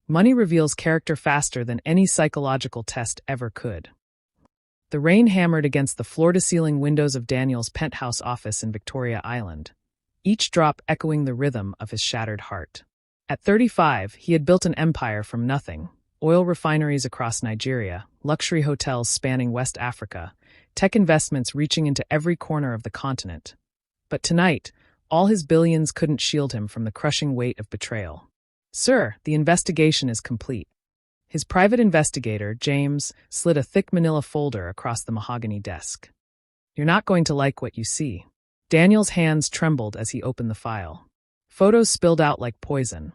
Money reveals character faster than any psychological test ever could. The rain hammered against the floor-to-ceiling windows of Daniel's penthouse office in Victoria Island, each drop echoing the rhythm of his shattered heart. At 35, he had built an empire from nothing: oil refineries across Nigeria, luxury hotels spanning West Africa, tech investments reaching into every corner of the continent. But tonight, all his billions couldn't shield him from the crushing weight of betrayal. "Sir, the investigation is complete." His private investigator, James, slid a thick manila folder across the mahogany desk. "You're not going to like what you see." Daniel's hands trembled as he opened the file. Photos spilled out like poison.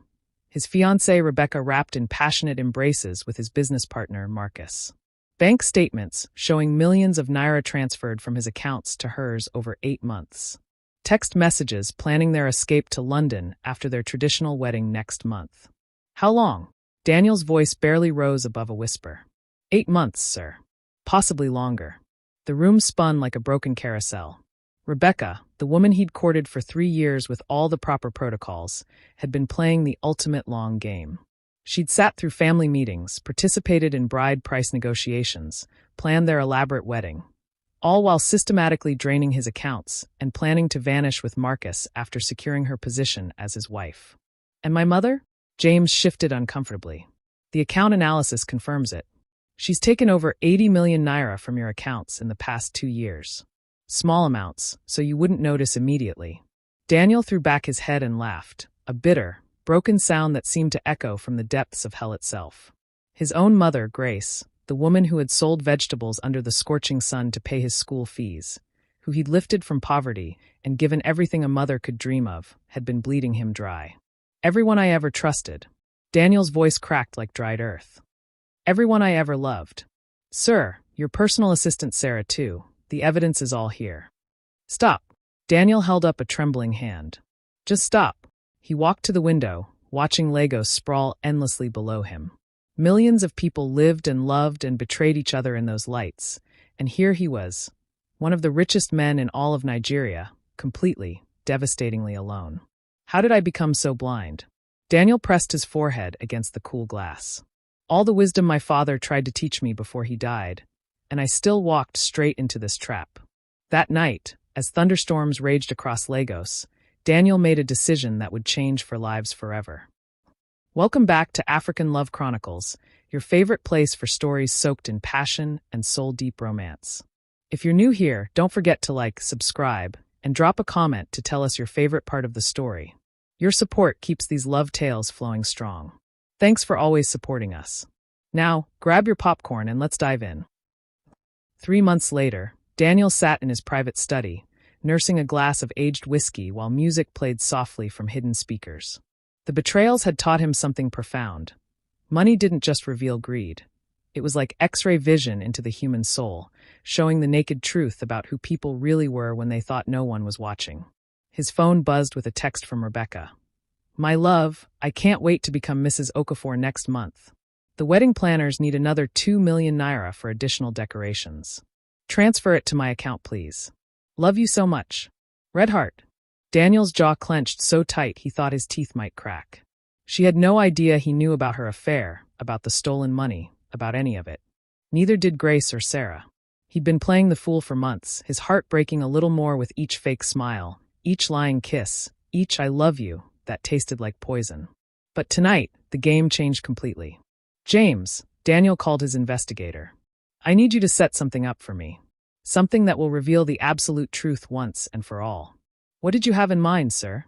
His fiancée Rebecca wrapped in passionate embraces with his business partner, Marcus. Bank statements showing millions of naira transferred from his accounts to hers over 8 months. Text messages planning their escape to London after their traditional wedding next month. "How long?" Daniel's voice barely rose above a whisper. 8 months, sir. Possibly longer." The room spun like a broken carousel. Rebecca, the woman he'd courted for 3 years with all the proper protocols, had been playing the ultimate long game. She'd sat through family meetings, participated in bride price negotiations, planned their elaborate wedding, all while systematically draining his accounts and planning to vanish with Marcus after securing her position as his wife. "And my mother?" James shifted uncomfortably. "The account analysis confirms it. She's taken over 80 million naira from your accounts in the past 2 years. Small amounts, so you wouldn't notice immediately." Daniel threw back his head and laughed, a bitter, broken sound that seemed to echo from the depths of hell itself. His own mother, Grace, the woman who had sold vegetables under the scorching sun to pay his school fees, who he'd lifted from poverty and given everything a mother could dream of, had been bleeding him dry. "Everyone I ever trusted." Daniel's voice cracked like dried earth. "Everyone I ever loved. Sir, your personal assistant Sarah too. The evidence is all here." "Stop." Daniel held up a trembling hand. "Just stop." He walked to the window, watching Lagos sprawl endlessly below him. Millions of people lived and loved and betrayed each other in those lights, and here he was, one of the richest men in all of Nigeria, completely, devastatingly alone. How did I become so blind? Daniel pressed his forehead against the cool glass. All the wisdom my father tried to teach me before he died, and I still walked straight into this trap. That night, as thunderstorms raged across Lagos, Daniel made a decision that would change for lives forever. Welcome back to African Love Chronicles, your favorite place for stories soaked in passion and soul-deep romance. If you're new here, don't forget to like, subscribe, and drop a comment to tell us your favorite part of the story. Your support keeps these love tales flowing strong. Thanks for always supporting us. Now, grab your popcorn and let's dive in. 3 months later, Daniel sat in his private study, nursing a glass of aged whiskey while music played softly from hidden speakers. The betrayals had taught him something profound. Money didn't just reveal greed. It was like X-ray vision into the human soul, showing the naked truth about who people really were when they thought no one was watching. His phone buzzed with a text from Rebecca. "My love, I can't wait to become Mrs. Okafor next month. The wedding planners need another 2 million naira for additional decorations. Transfer it to my account, please. Love you so much. Red heart." Daniel's jaw clenched so tight he thought his teeth might crack. She had no idea he knew about her affair, about the stolen money, about any of it. Neither did Grace or Sarah. He'd been playing the fool for months, his heart breaking a little more with each fake smile, each lying kiss, each "I love you" that tasted like poison. But tonight, the game changed completely. "James," Daniel called his investigator. "I need you to set something up for me. Something that will reveal the absolute truth once and for all." "What did you have in mind, sir?"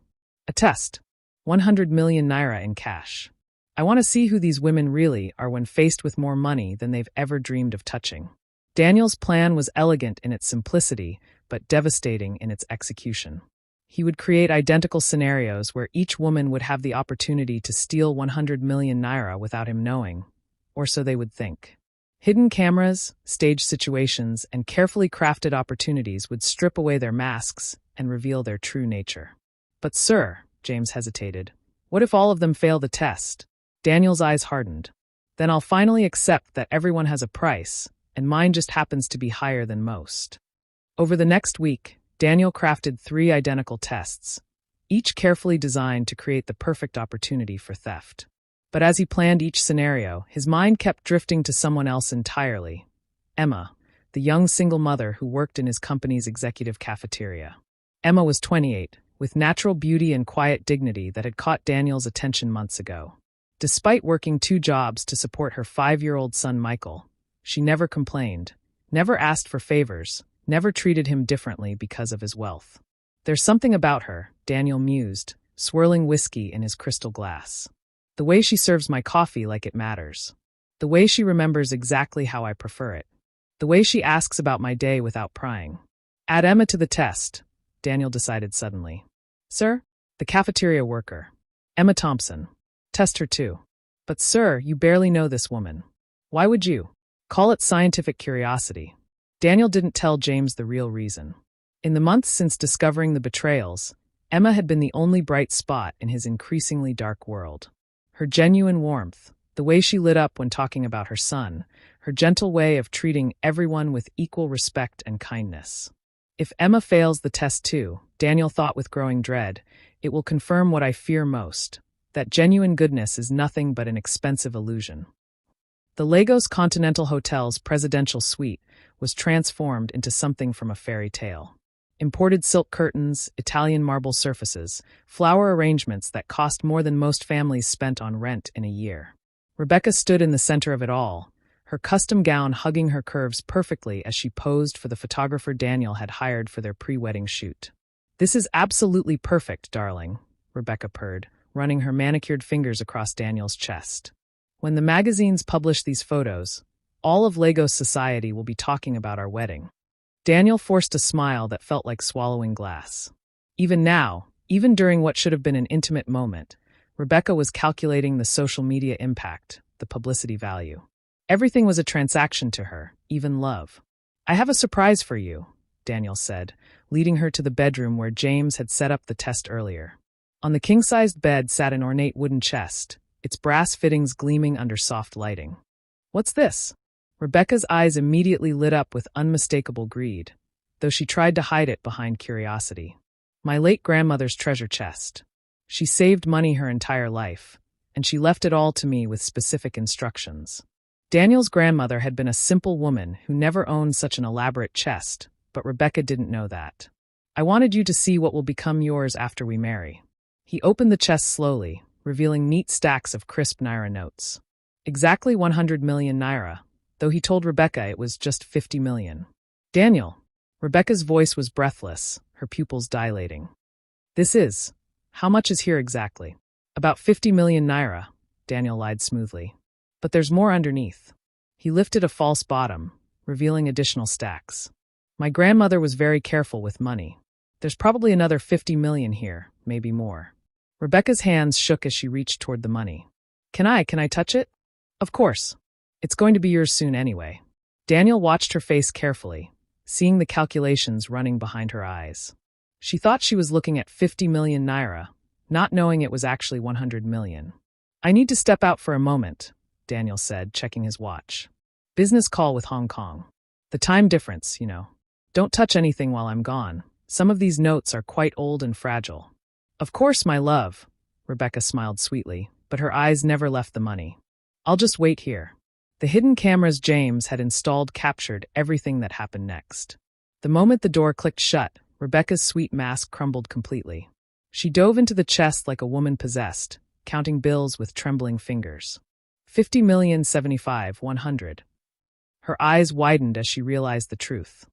"A test. 100 million naira in cash. I want to see who these women really are when faced with more money than they've ever dreamed of touching." Daniel's plan was elegant in its simplicity, but devastating in its execution. He would create identical scenarios where each woman would have the opportunity to steal 100 million naira without him knowing, or so they would think. Hidden cameras, staged situations, and carefully crafted opportunities would strip away their masks and reveal their true nature. "But sir," James hesitated, "what if all of them fail the test?" Daniel's eyes hardened. "Then I'll finally accept that everyone has a price, and mine just happens to be higher than most." Over the next week, Daniel crafted 3 identical tests, each carefully designed to create the perfect opportunity for theft. But as he planned each scenario, his mind kept drifting to someone else entirely. Emma, the young single mother who worked in his company's executive cafeteria. Emma was 28, with natural beauty and quiet dignity that had caught Daniel's attention months ago. Despite working 2 jobs to support her 5-year-old son Michael, she never complained, never asked for favors, never treated him differently because of his wealth. There's something about her, Daniel mused, swirling whiskey in his crystal glass. The way she serves my coffee like it matters. The way she remembers exactly how I prefer it. The way she asks about my day without prying. Add Emma to the test, Daniel decided suddenly. Sir? The cafeteria worker. Emma Thompson. Test her too. But sir, you barely know this woman. Why would you? Call it scientific curiosity. Daniel didn't tell James the real reason. In the months since discovering the betrayals, Emma had been the only bright spot in his increasingly dark world. Her genuine warmth, the way she lit up when talking about her son, her gentle way of treating everyone with equal respect and kindness. If Emma fails the test too, Daniel thought with growing dread, it will confirm what I fear most, that genuine goodness is nothing but an expensive illusion. The Lagos Continental Hotel's presidential suite was transformed into something from a fairy tale. Imported silk curtains, Italian marble surfaces, flower arrangements that cost more than most families spent on rent in a year. Rebecca stood in the center of it all, her custom gown hugging her curves perfectly as she posed for the photographer Daniel had hired for their pre-wedding shoot. This is absolutely perfect, darling, Rebecca purred, running her manicured fingers across Daniel's chest. When the magazines publish these photos, all of Lagos society will be talking about our wedding. Daniel forced a smile that felt like swallowing glass. Even now, even during what should have been an intimate moment, Rebecca was calculating the social media impact, the publicity value. Everything was a transaction to her, even love. I have a surprise for you, Daniel said, leading her to the bedroom where James had set up the test earlier. On the king-sized bed sat an ornate wooden chest, its brass fittings gleaming under soft lighting. What's this? Rebecca's eyes immediately lit up with unmistakable greed, though she tried to hide it behind curiosity. My late grandmother's treasure chest. She saved money her entire life, and she left it all to me with specific instructions. Daniel's grandmother had been a simple woman who never owned such an elaborate chest, but Rebecca didn't know that. I wanted you to see what will become yours after we marry. He opened the chest slowly, revealing neat stacks of crisp naira notes. Exactly 100 million naira, though he told Rebecca it was just 50 million. Daniel. Rebecca's voice was breathless, her pupils dilating. How much is here exactly? About 50 million naira, Daniel lied smoothly. But there's more underneath. He lifted a false bottom, revealing additional stacks. My grandmother was very careful with money. There's probably another 50 million here, maybe more. Rebecca's hands shook as she reached toward the money. Can I touch it? Of course. It's going to be yours soon anyway. Daniel watched her face carefully, seeing the calculations running behind her eyes. She thought she was looking at 50 million naira, not knowing it was actually 100 million. I need to step out for a moment, Daniel said, checking his watch. Business call with Hong Kong. The time difference, you know. Don't touch anything while I'm gone. Some of these notes are quite old and fragile. Of course, my love, Rebecca smiled sweetly, but her eyes never left the money. I'll just wait here. The hidden cameras James had installed captured everything that happened next. The moment the door clicked shut, Rebecca's sweet mask crumbled completely. She dove into the chest like a woman possessed, counting bills with trembling fingers. 50 million 75 100. Her eyes widened as she realized the truth.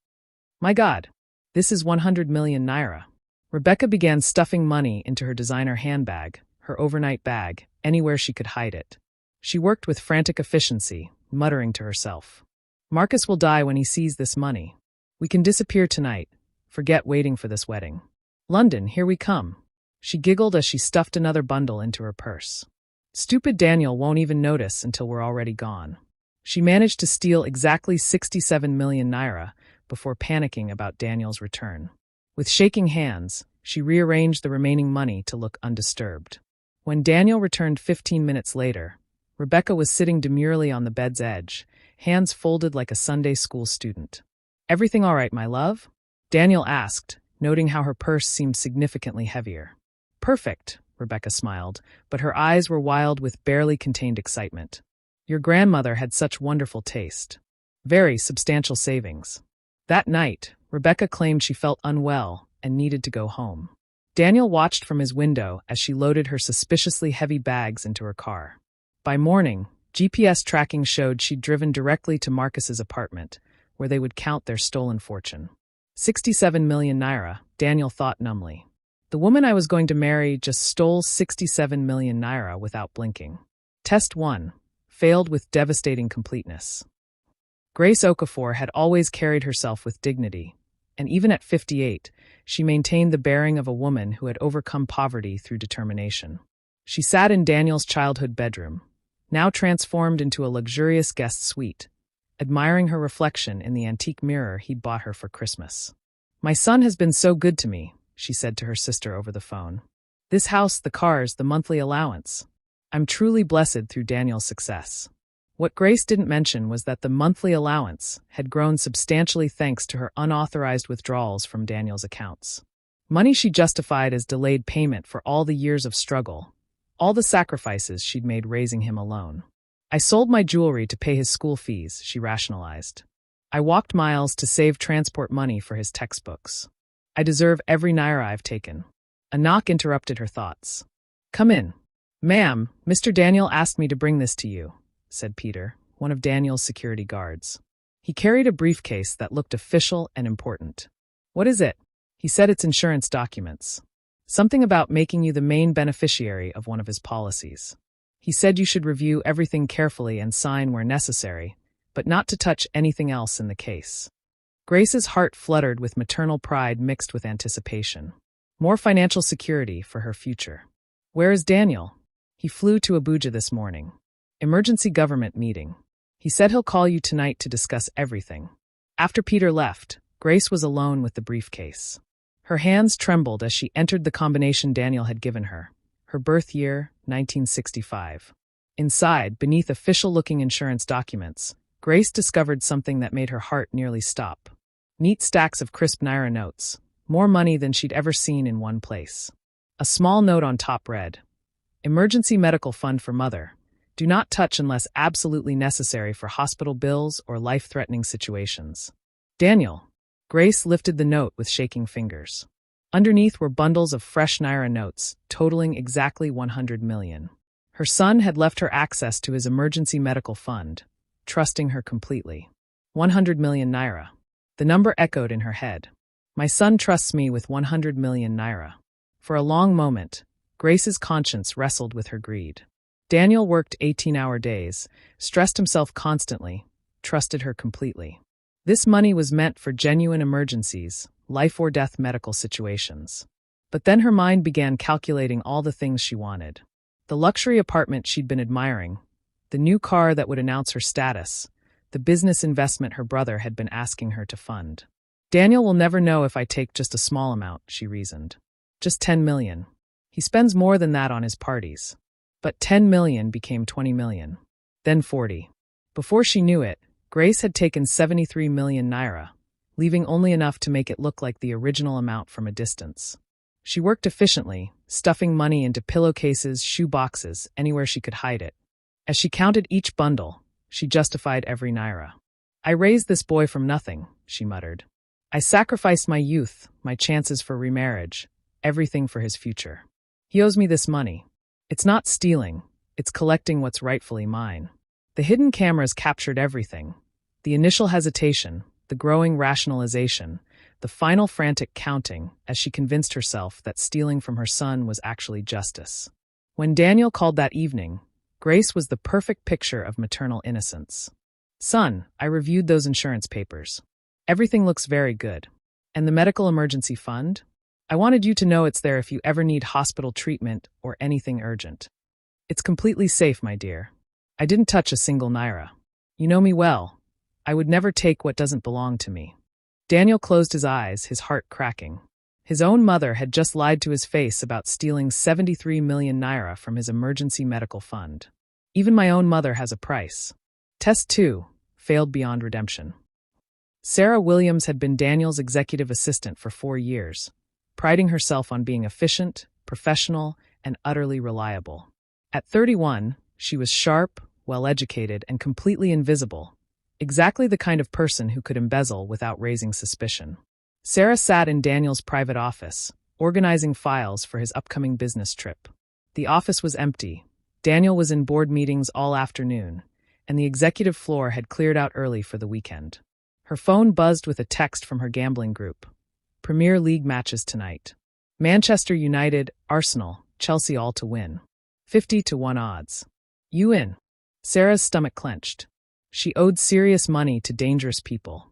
My God, this is 100 million naira. Rebecca began stuffing money into her designer handbag, her overnight bag, anywhere she could hide it. She worked with frantic efficiency, muttering to herself. Marcus will die when he sees this money. We can disappear tonight. Forget waiting for this wedding. London, here we come. She giggled as she stuffed another bundle into her purse. Stupid Daniel won't even notice until we're already gone. She managed to steal exactly 67 million naira before panicking about Daniel's return. With shaking hands, she rearranged the remaining money to look undisturbed. When Daniel returned 15 minutes later, Rebecca was sitting demurely on the bed's edge, hands folded like a Sunday school student. Everything all right, my love? Daniel asked, noting how her purse seemed significantly heavier. Perfect, Rebecca smiled, but her eyes were wild with barely contained excitement. Your grandmother had such wonderful taste. Very substantial savings. That night, Rebecca claimed she felt unwell and needed to go home. Daniel watched from his window as she loaded her suspiciously heavy bags into her car. By morning, GPS tracking showed she'd driven directly to Marcus's apartment, where they would count their stolen fortune. 67 million naira, Daniel thought numbly. The woman I was going to marry just stole 67 million naira without blinking. Test 1. Failed with devastating completeness. Grace Okafor had always carried herself with dignity, and even at 58, she maintained the bearing of a woman who had overcome poverty through determination. She sat in Daniel's childhood bedroom, now transformed into a luxurious guest suite, admiring her reflection in the antique mirror he'd bought her for Christmas. My son has been so good to me, she said to her sister over the phone. This house, the cars, the monthly allowance. I'm truly blessed through Daniel's success. What Grace didn't mention was that the monthly allowance had grown substantially thanks to her unauthorized withdrawals from Daniel's accounts. Money she justified as delayed payment for all the years of struggle, all the sacrifices she'd made raising him alone. I sold my jewelry to pay his school fees, she rationalized. I walked miles to save transport money for his textbooks. I deserve every naira I've taken. A knock interrupted her thoughts. Come in. Ma'am, Mr. Daniel asked me to bring this to you, said Peter, one of Daniel's security guards. He carried a briefcase that looked official and important. What is it? He said it's insurance documents. Something about making you the main beneficiary of one of his policies. He said you should review everything carefully and sign where necessary, but not to touch anything else in the case. Grace's heart fluttered with maternal pride mixed with anticipation. More financial security for her future. Where is Daniel? He flew to Abuja this morning. Emergency government meeting. He said he'll call you tonight to discuss everything. After Peter left, Grace was alone with the briefcase. Her hands trembled as she entered the combination Daniel had given her. Her birth year, 1965. Inside, beneath official-looking insurance documents, Grace discovered something that made her heart nearly stop. Neat stacks of crisp naira notes, more money than she'd ever seen in one place. A small note on top read, Emergency Medical Fund for Mother. Do not touch unless absolutely necessary for hospital bills or life-threatening situations. Daniel. Grace lifted the note with shaking fingers. Underneath were bundles of fresh naira notes, totaling exactly 100 million. Her son had left her access to his emergency medical fund, trusting her completely. 100 million naira. The number echoed in her head. My son trusts me with 100 million naira. For a long moment, Grace's conscience wrestled with her greed. Daniel worked 18-hour days, stressed himself constantly, trusted her completely. This money was meant for genuine emergencies, life-or-death medical situations. But then her mind began calculating all the things she wanted. The luxury apartment she'd been admiring, the new car that would announce her status, the business investment her brother had been asking her to fund. Daniel will never know if I take just a small amount, she reasoned. Just 10 million. He spends more than that on his parties. But 10 million became 20 million. Then 40. Before she knew it, Grace had taken 73 million naira, leaving only enough to make it look like the original amount from a distance. She worked efficiently, stuffing money into pillowcases, shoe boxes, anywhere she could hide it. As she counted each bundle, she justified every naira. I raised this boy from nothing, she muttered. I sacrificed my youth, my chances for remarriage, everything for his future. He owes me this money. It's not stealing, it's collecting what's rightfully mine. The hidden cameras captured everything. The initial hesitation, the growing rationalization, the final frantic counting as she convinced herself that stealing from her son was actually justice. When Daniel called that evening, Grace was the perfect picture of maternal innocence. Son, I reviewed those insurance papers. Everything looks very good. And the medical emergency fund? I wanted you to know it's there if you ever need hospital treatment or anything urgent. It's completely safe, my dear. I didn't touch a single naira. You know me well. I would never take what doesn't belong to me. Daniel closed his eyes, his heart cracking. His own mother had just lied to his face about stealing 73 million naira from his emergency medical fund. Even my own mother has a price. Test 2 failed beyond redemption. Sarah Williams had been Daniel's executive assistant for 4 years, priding herself on being efficient, professional, and utterly reliable. At 31, she was sharp, well-educated, and completely invisible. Exactly the kind of person who could embezzle without raising suspicion. Sarah sat in Daniel's private office, organizing files for his upcoming business trip. The office was empty. Daniel was in board meetings all afternoon, and the executive floor had cleared out early for the weekend. Her phone buzzed with a text from her gambling group. Premier League matches tonight. Manchester United, Arsenal, Chelsea all to win. 50-1 odds. You in? Sarah's stomach clenched. She owed serious money to dangerous people,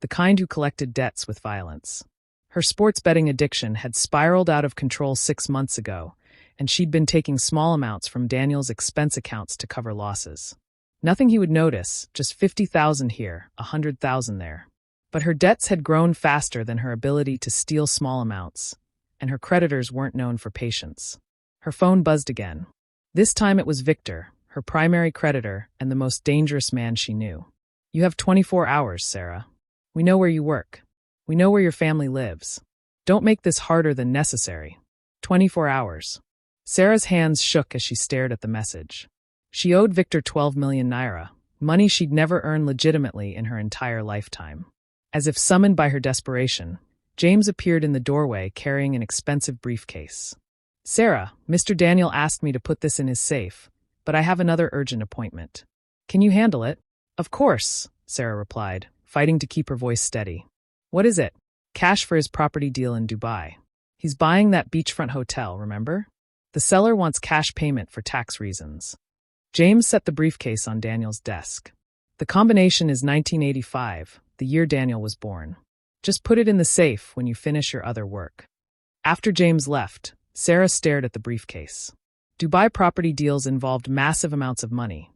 the kind who collected debts with violence. Her sports betting addiction had spiraled out of control 6 months ago, and she'd been taking small amounts from Daniel's expense accounts to cover losses. Nothing he would notice, just 50,000 here, 100,000 there. But her debts had grown faster than her ability to steal small amounts, and her creditors weren't known for patience. Her phone buzzed again. This time it was Victor, her primary creditor and the most dangerous man she knew. You have 24 hours, Sarah. We know where you work. We know where your family lives. Don't make this harder than necessary. 24 hours. Sarah's hands shook as she stared at the message. She owed Victor 12 million naira, money she'd never earned legitimately in her entire lifetime. As if summoned by her desperation, James appeared in the doorway carrying an expensive briefcase. Sarah, Mr. Daniel asked me to put this in his safe, but I have another urgent appointment. Can you handle it? Of course, Sarah replied, fighting to keep her voice steady. What is it? Cash for his property deal in Dubai. He's buying that beachfront hotel, remember? The seller wants cash payment for tax reasons. James set the briefcase on Daniel's desk. The combination is 1985, the year Daniel was born. Just put it in the safe when you finish your other work. After James left, Sarah stared at the briefcase. Dubai property deals involved massive amounts of money,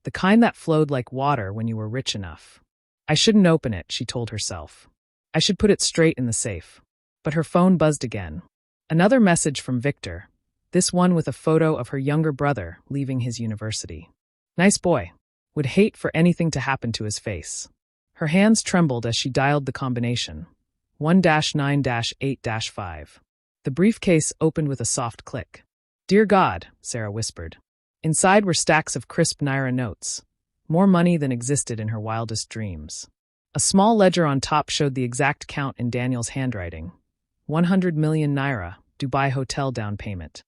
the kind that flowed like water when you were rich enough. I shouldn't open it, she told herself. I should put it straight in the safe. But her phone buzzed again. Another message from Victor, this one with a photo of her younger brother leaving his university. Nice boy. Would hate for anything to happen to his face. Her hands trembled as she dialed the combination. 1-9-8-5. The briefcase opened with a soft click. Dear God, Sarah whispered. Inside were stacks of crisp naira notes, more money than existed in her wildest dreams. A small ledger on top showed the exact count in Daniel's handwriting. 100 million naira, Dubai hotel down payment.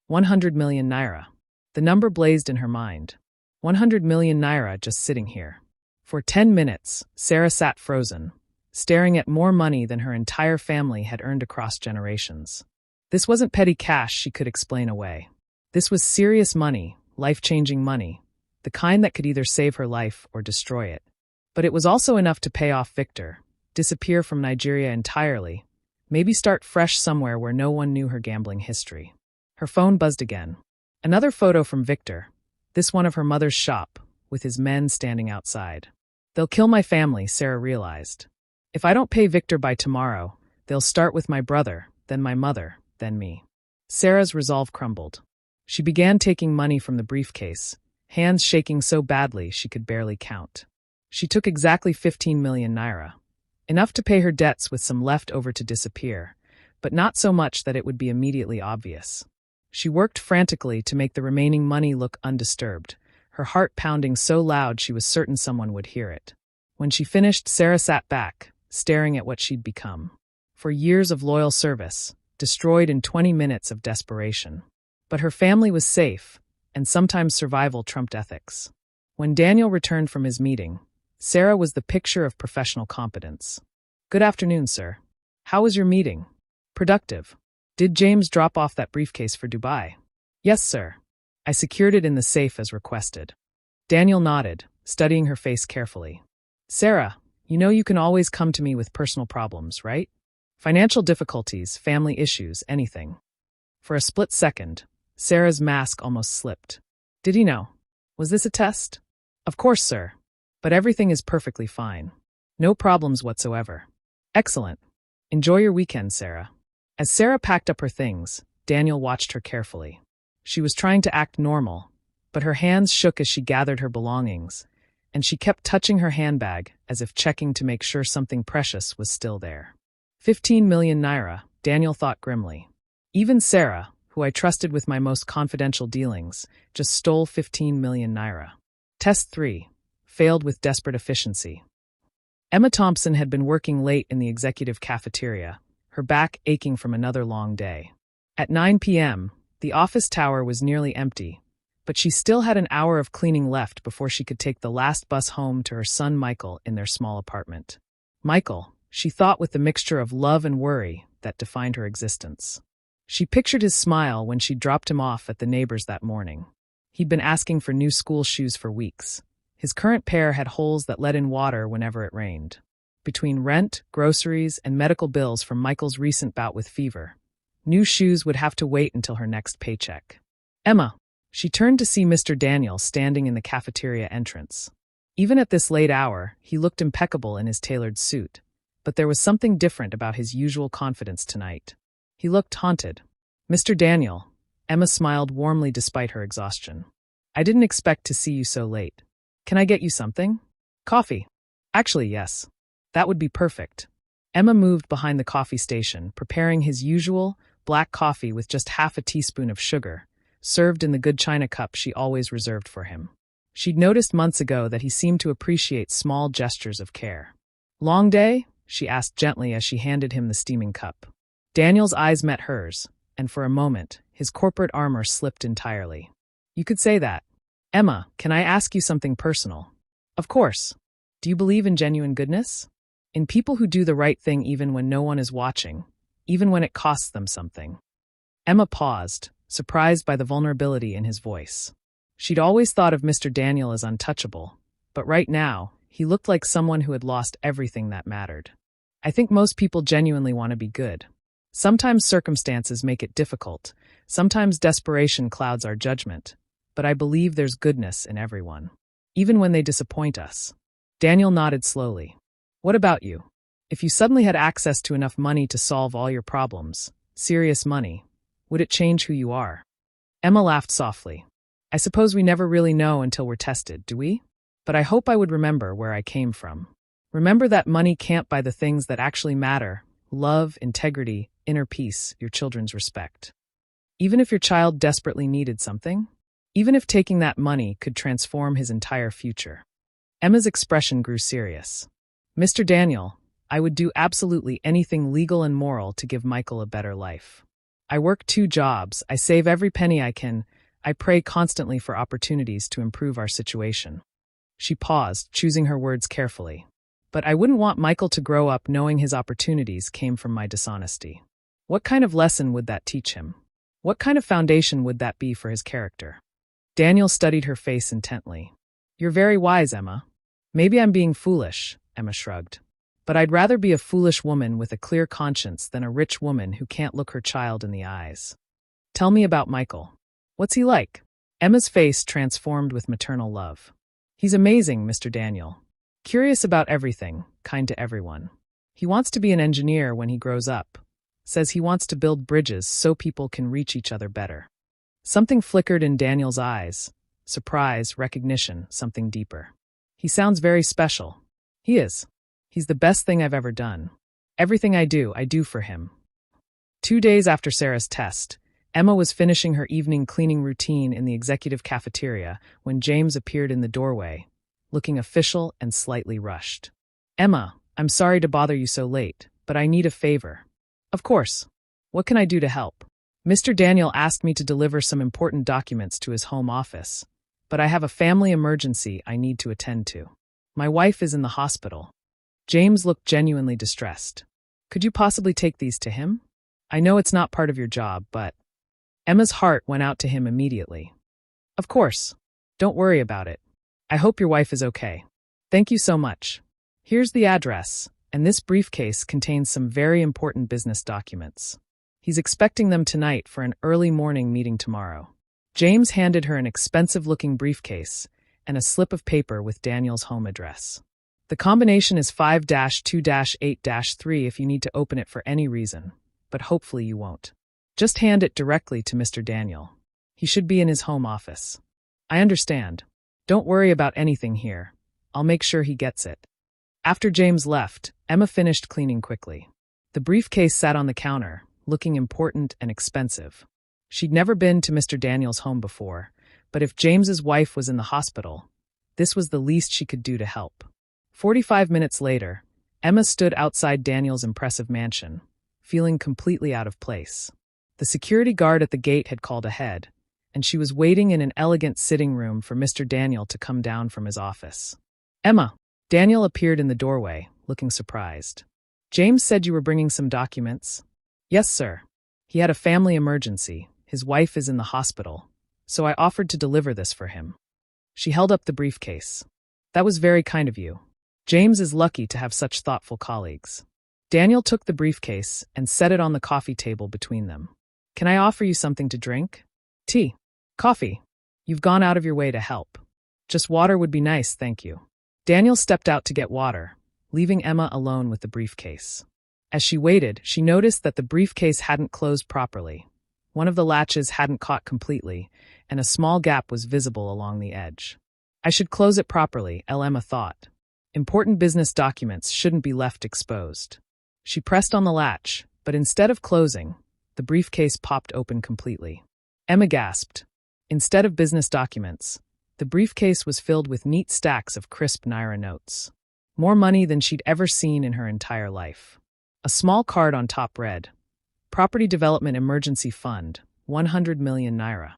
100 million naira. The number blazed in her mind. 100 million naira just sitting here. For 10 minutes, Sarah sat frozen, staring at more money than her entire family had earned across generations. This wasn't petty cash she could explain away. This was serious money, life-changing money, the kind that could either save her life or destroy it. But it was also enough to pay off Victor, disappear from Nigeria entirely, maybe start fresh somewhere where no one knew her gambling history. Her phone buzzed again. Another photo from Victor, this one of her mother's shop, with his men standing outside. They'll kill my family, Sarah realized. If I don't pay Victor by tomorrow, they'll start with my brother, then my mother, then me. Sarah's resolve crumbled. She began taking money from the briefcase, hands shaking so badly she could barely count. She took exactly 15 million naira. Enough to pay her debts with some left over to disappear, but not so much that it would be immediately obvious. She worked frantically to make the remaining money look undisturbed, her heart pounding so loud she was certain someone would hear it. When she finished, Sarah sat back, staring at what she'd become. For years of loyal service, destroyed in 20 minutes of desperation. But her family was safe, and sometimes survival trumped ethics. When Daniel returned from his meeting, Sarah was the picture of professional competence. Good afternoon, sir. How was your meeting? Productive. Did James drop off that briefcase for Dubai? Yes, sir. I secured it in the safe as requested. Daniel nodded, studying her face carefully. Sarah, you know you can always come to me with personal problems, right? Financial difficulties, family issues, anything. For a split second, Sarah's mask almost slipped. Did he know? Was this a test? Of course, sir. But everything is perfectly fine. No problems whatsoever. Excellent. Enjoy your weekend, Sarah. As Sarah packed up her things, Daniel watched her carefully. She was trying to act normal, but her hands shook as she gathered her belongings, and she kept touching her handbag as if checking to make sure something precious was still there. 15 million naira, Daniel thought grimly. Even Sarah, who I trusted with my most confidential dealings, just stole 15 million naira. Test 3. Failed with desperate efficiency. Emma Thompson had been working late in the executive cafeteria, her back aching from another long day. At 9 p.m., the office tower was nearly empty, but she still had an hour of cleaning left before she could take the last bus home to her son Michael in their small apartment. Michael, she thought with the mixture of love and worry that defined her existence. She pictured his smile when she dropped him off at the neighbor's that morning. He'd been asking for new school shoes for weeks. His current pair had holes that let in water whenever it rained. Between rent, groceries, and medical bills from Michael's recent bout with fever, new shoes would have to wait until her next paycheck. Emma. She turned to see Mr. Daniel standing in the cafeteria entrance. Even at this late hour, he looked impeccable in his tailored suit, but there was something different about his usual confidence tonight. He looked haunted. Mr. Daniel. Emma smiled warmly despite her exhaustion. I didn't expect to see you so late. Can I get you something? Coffee. Actually, yes. That would be perfect. Emma moved behind the coffee station, preparing his usual black coffee with just half a teaspoon of sugar, served in the good china cup she always reserved for him. She'd noticed months ago that he seemed to appreciate small gestures of care. Long day? She asked gently as she handed him the steaming cup. Daniel's eyes met hers, and for a moment, his corporate armor slipped entirely. You could say that. Emma, can I ask you something personal? Of course. Do you believe in genuine goodness? In people who do the right thing even when no one is watching, even when it costs them something. Emma paused, surprised by the vulnerability in his voice. She'd always thought of Mr. Daniel as untouchable, but right now, he looked like someone who had lost everything that mattered. I think most people genuinely want to be good. Sometimes circumstances make it difficult, sometimes desperation clouds our judgment, but I believe there's goodness in everyone, even when they disappoint us. Daniel nodded slowly. What about you? If you suddenly had access to enough money to solve all your problems, serious money, would it change who you are? Emma laughed softly. I suppose we never really know until we're tested, do we? But I hope I would remember where I came from. Remember that money can't buy the things that actually matter: love, integrity, inner peace, your children's respect. Even if your child desperately needed something? Even if taking that money could transform his entire future? Emma's expression grew serious. Mr. Daniel, I would do absolutely anything legal and moral to give Michael a better life. I work 2 jobs, I save every penny I can, I pray constantly for opportunities to improve our situation. She paused, choosing her words carefully. But I wouldn't want Michael to grow up knowing his opportunities came from my dishonesty. What kind of lesson would that teach him? What kind of foundation would that be for his character? Daniel studied her face intently. You're very wise, Emma. Maybe I'm being foolish, Emma shrugged. But I'd rather be a foolish woman with a clear conscience than a rich woman who can't look her child in the eyes. Tell me about Michael. What's he like? Emma's face transformed with maternal love. He's amazing, Mr. Daniel. Curious about everything, kind to everyone. He wants to be an engineer when he grows up. Says he wants to build bridges so people can reach each other better. Something flickered in Daniel's eyes. Surprise, recognition, something deeper. He sounds very special. He is. He's the best thing I've ever done. Everything I do for him. 2 days after Sarah's test, Emma was finishing her evening cleaning routine in the executive cafeteria when James appeared in the doorway, looking official and slightly rushed. Emma, I'm sorry to bother you so late, but I need a favor. Of course. What can I do to help? Mr. Daniel asked me to deliver some important documents to his home office, but I have a family emergency I need to attend to. My wife is in the hospital. James looked genuinely distressed. Could you possibly take these to him? I know it's not part of your job, but... Emma's heart went out to him immediately. Of course. Don't worry about it. I hope your wife is okay. Thank you so much. Here's the address, and this briefcase contains some very important business documents. He's expecting them tonight for an early morning meeting tomorrow. James handed her an expensive-looking briefcase and a slip of paper with Daniel's home address. The combination is 5-2-8-3 if you need to open it for any reason, but hopefully you won't. Just hand it directly to Mr. Daniel. He should be in his home office. I understand. Don't worry about anything here. I'll make sure he gets it. After James left, Emma finished cleaning quickly. The briefcase sat on the counter, looking important and expensive. She'd never been to Mr. Daniel's home before, but if James's wife was in the hospital, this was the least she could do to help. 45 minutes later, Emma stood outside Daniel's impressive mansion, feeling completely out of place. The security guard at the gate had called ahead, and she was waiting in an elegant sitting room for Mr. Daniel to come down from his office. Emma, Daniel appeared in the doorway, looking surprised. James said you were bringing some documents. Yes, sir. He had a family emergency. His wife is in the hospital, so I offered to deliver this for him. She held up the briefcase. That was very kind of you. James is lucky to have such thoughtful colleagues. Daniel took the briefcase and set it on the coffee table between them. Can I offer you something to drink? Tea. Coffee. You've gone out of your way to help. Just water would be nice, thank you. Daniel stepped out to get water, leaving Emma alone with the briefcase. As she waited, she noticed that the briefcase hadn't closed properly. One of the latches hadn't caught completely, and a small gap was visible along the edge. I should close it properly, Emma thought. Important business documents shouldn't be left exposed. She pressed on the latch, but instead of closing, the briefcase popped open completely. Emma gasped. Instead of business documents, the briefcase was filled with neat stacks of crisp Naira notes. More money than she'd ever seen in her entire life. A small card on top read, Property Development Emergency Fund, 100 million Naira.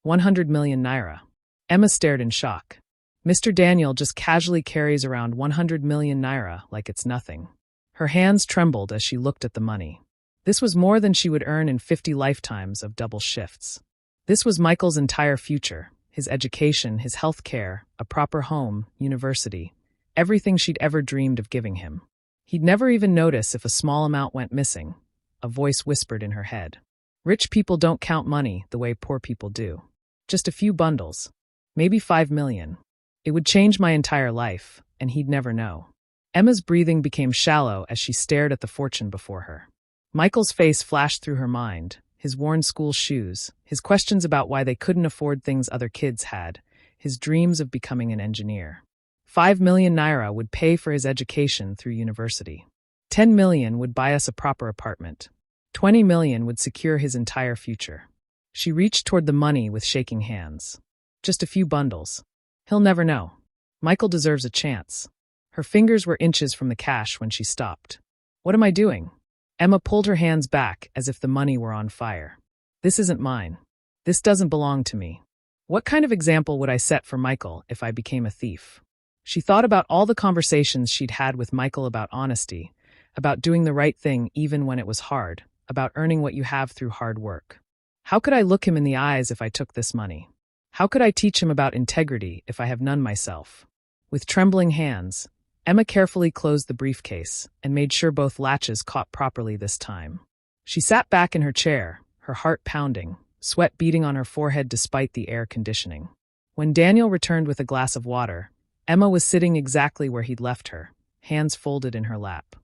100 million Naira. Emma stared in shock. Mr. Daniel just casually carries around 100 million Naira like it's nothing. Her hands trembled as she looked at the money. This was more than she would earn in 50 lifetimes of double shifts. This was Michael's entire future, his education, his health care, a proper home, university, everything she'd ever dreamed of giving him. He'd never even notice if a small amount went missing. A voice whispered in her head. Rich people don't count money the way poor people do. Just a few bundles. Maybe 5 million. It would change my entire life, and he'd never know. Emma's breathing became shallow as she stared at the fortune before her. Michael's face flashed through her mind, his worn school shoes, his questions about why they couldn't afford things other kids had, his dreams of becoming an engineer. 5 million Naira would pay for his education through university. 10 million would buy us a proper apartment. 20 million would secure his entire future. She reached toward the money with shaking hands. Just a few bundles. He'll never know. Michael deserves a chance. Her fingers were inches from the cash when she stopped. What am I doing? Emma pulled her hands back as if the money were on fire. This isn't mine. This doesn't belong to me. What kind of example would I set for Michael if I became a thief? She thought about all the conversations she'd had with Michael about honesty, about doing the right thing even when it was hard, about earning what you have through hard work. How could I look him in the eyes if I took this money? How could I teach him about integrity if I have none myself? With trembling hands, Emma carefully closed the briefcase and made sure both latches caught properly this time. She sat back in her chair, her heart pounding, sweat beading on her forehead despite the air conditioning. When Daniel returned with a glass of water, Emma was sitting exactly where he'd left her, hands folded in her lap.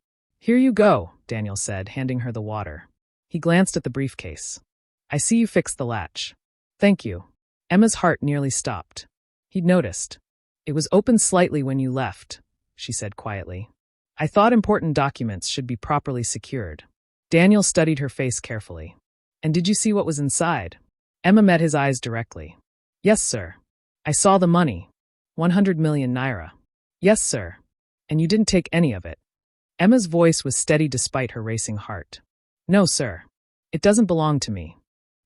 Here you go, Daniel said, handing her the water. He glanced at the briefcase. I see you fixed the latch. Thank you. Emma's heart nearly stopped. He'd noticed. It was open slightly when you left, she said quietly. I thought important documents should be properly secured. Daniel studied her face carefully. And did you see what was inside? Emma met his eyes directly. Yes, sir. I saw the money. 100 million Naira. Yes, sir. And you didn't take any of it. Emma's voice was steady despite her racing heart. No, sir. It doesn't belong to me.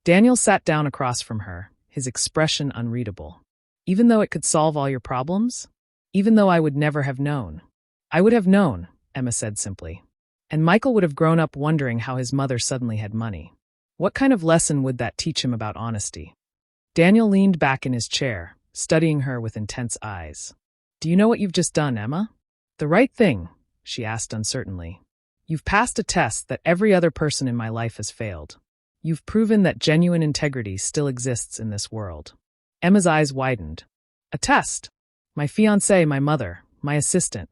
Daniel sat down across from her, his expression unreadable. Even though it could solve all your problems? Even though I would never have known. I would have known, Emma said simply. And Michael would have grown up wondering how his mother suddenly had money. What kind of lesson would that teach him about honesty? Daniel leaned back in his chair, studying her with intense eyes. Do you know what you've just done, Emma? The right thing, she asked uncertainly. You've passed a test that every other person in my life has failed. You've proven that genuine integrity still exists in this world. Emma's eyes widened. A test? My fiancée, my mother, my assistant.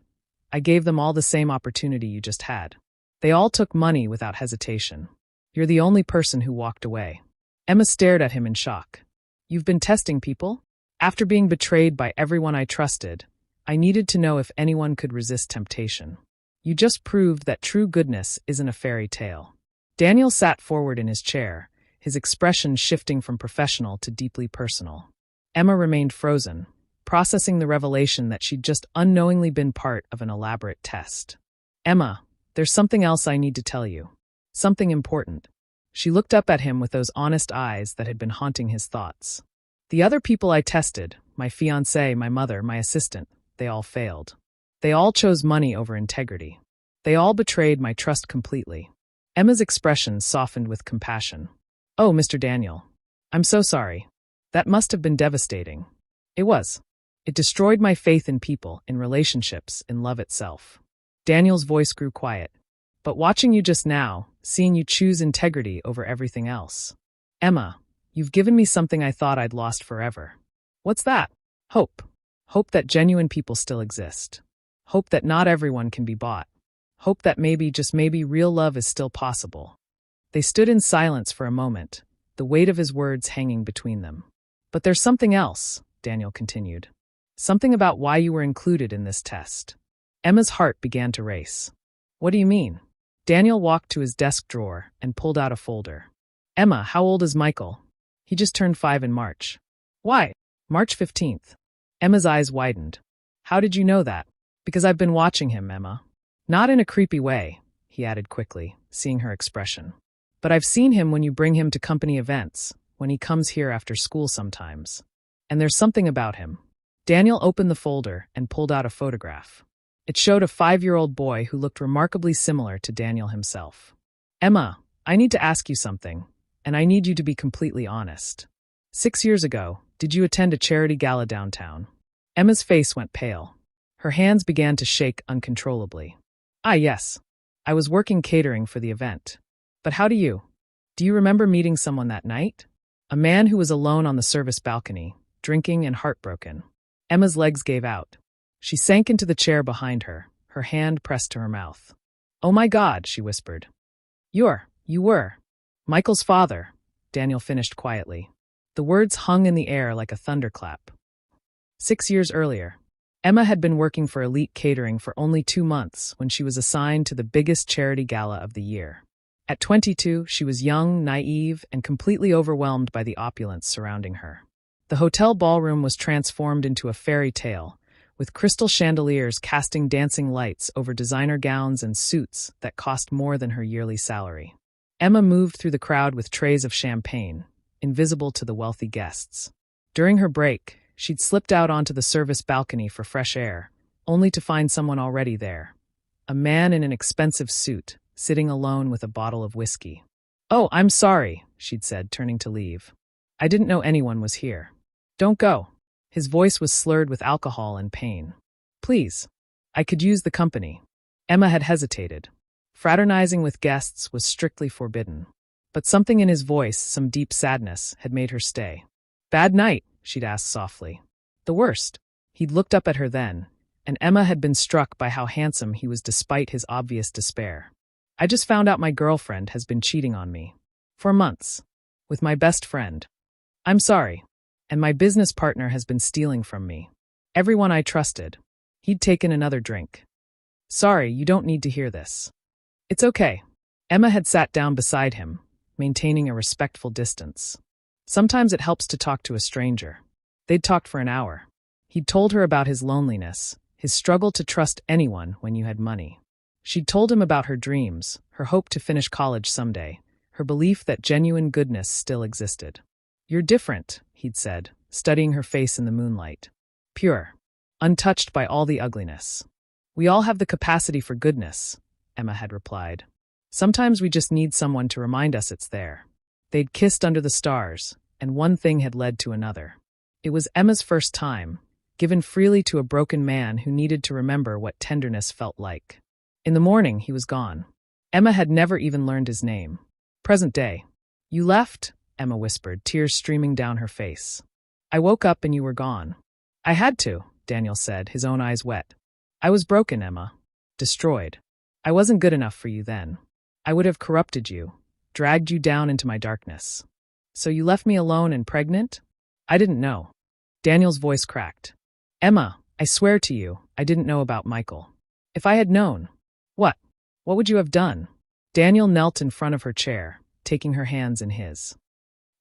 I gave them all the same opportunity you just had. They all took money without hesitation. You're the only person who walked away. Emma stared at him in shock. You've been testing people? After being betrayed by everyone I trusted, I needed to know if anyone could resist temptation. You just proved that true goodness isn't a fairy tale. Daniel sat forward in his chair, his expression shifting from professional to deeply personal. Emma remained frozen, processing the revelation that she'd just unknowingly been part of an elaborate test. Emma, there's something else I need to tell you. Something important. She looked up at him with those honest eyes that had been haunting his thoughts. The other people I tested, my fiancée, my mother, my assistant, they all failed. They all chose money over integrity. They all betrayed my trust completely. Emma's expression softened with compassion. Oh, Mr. Daniel. I'm so sorry. That must have been devastating. It was. It destroyed my faith in people, in relationships, in love itself. Daniel's voice grew quiet. But watching you just now, seeing you choose integrity over everything else. Emma, you've given me something I thought I'd lost forever. What's that? Hope. Hope that genuine people still exist. Hope that not everyone can be bought. Hope that maybe, just maybe, real love is still possible. They stood in silence for a moment, the weight of his words hanging between them. But there's something else, Daniel continued. Something about why you were included in this test. Emma's heart began to race. What do you mean? Daniel walked to his desk drawer and pulled out a folder. Emma, how old is Michael? He just turned 5 in March. Why? March 15th. Emma's eyes widened. How did you know that? Because I've been watching him, Emma. Not in a creepy way, he added quickly, seeing her expression. But I've seen him when you bring him to company events, when he comes here after school sometimes. And there's something about him. Daniel opened the folder and pulled out a photograph. It showed a 5-year-old boy who looked remarkably similar to Daniel himself. Emma, I need to ask you something, and I need you to be completely honest. 6 years ago, did you attend a charity gala downtown? Emma's face went pale. Her hands began to shake uncontrollably. Ah, yes. I was working catering for the event. But how do you remember meeting someone that night? A man who was alone on the service balcony, drinking and heartbroken. Emma's legs gave out. She sank into the chair behind her, her hand pressed to her mouth. Oh my God, she whispered. You were. Michael's father, Daniel finished quietly. The words hung in the air like a thunderclap. 6 years earlier, Emma had been working for Elite Catering for only 2 months when she was assigned to the biggest charity gala of the year. At 22, she was young, naive, and completely overwhelmed by the opulence surrounding her. The hotel ballroom was transformed into a fairy tale, with crystal chandeliers casting dancing lights over designer gowns and suits that cost more than her yearly salary. Emma moved through the crowd with trays of champagne, invisible to the wealthy guests. During her break, she'd slipped out onto the service balcony for fresh air, only to find someone already there. A man in an expensive suit, sitting alone with a bottle of whiskey. Oh, I'm sorry, she'd said, turning to leave. I didn't know anyone was here. Don't go. His voice was slurred with alcohol and pain. Please. I could use the company. Emma had hesitated. Fraternizing with guests was strictly forbidden. But something in his voice, some deep sadness, had made her stay. Bad night, she'd asked softly. The worst. He'd looked up at her then, and Emma had been struck by how handsome he was despite his obvious despair. I just found out my girlfriend has been cheating on me. For months. With my best friend. I'm sorry. And my business partner has been stealing from me. Everyone I trusted. He'd taken another drink. Sorry, you don't need to hear this. It's okay. Emma had sat down beside him, maintaining a respectful distance. Sometimes it helps to talk to a stranger. They'd talked for an hour. He'd told her about his loneliness, his struggle to trust anyone when you had money. She'd told him about her dreams, her hope to finish college someday, her belief that genuine goodness still existed. You're different, he'd said, studying her face in the moonlight. Pure. Untouched by all the ugliness. We all have the capacity for goodness, Emma had replied. Sometimes we just need someone to remind us it's there. They'd kissed under the stars, and one thing had led to another. It was Emma's first time, given freely to a broken man who needed to remember what tenderness felt like. In the morning, he was gone. Emma had never even learned his name. Present day. You left? Emma whispered, tears streaming down her face. I woke up and you were gone. I had to, Daniel said, his own eyes wet. I was broken, Emma. Destroyed. I wasn't good enough for you then. I would have corrupted you, dragged you down into my darkness. So you left me alone and pregnant? I didn't know. Daniel's voice cracked. Emma, I swear to you, I didn't know about Michael. If I had known. What? What would you have done? Daniel knelt in front of her chair, taking her hands in his.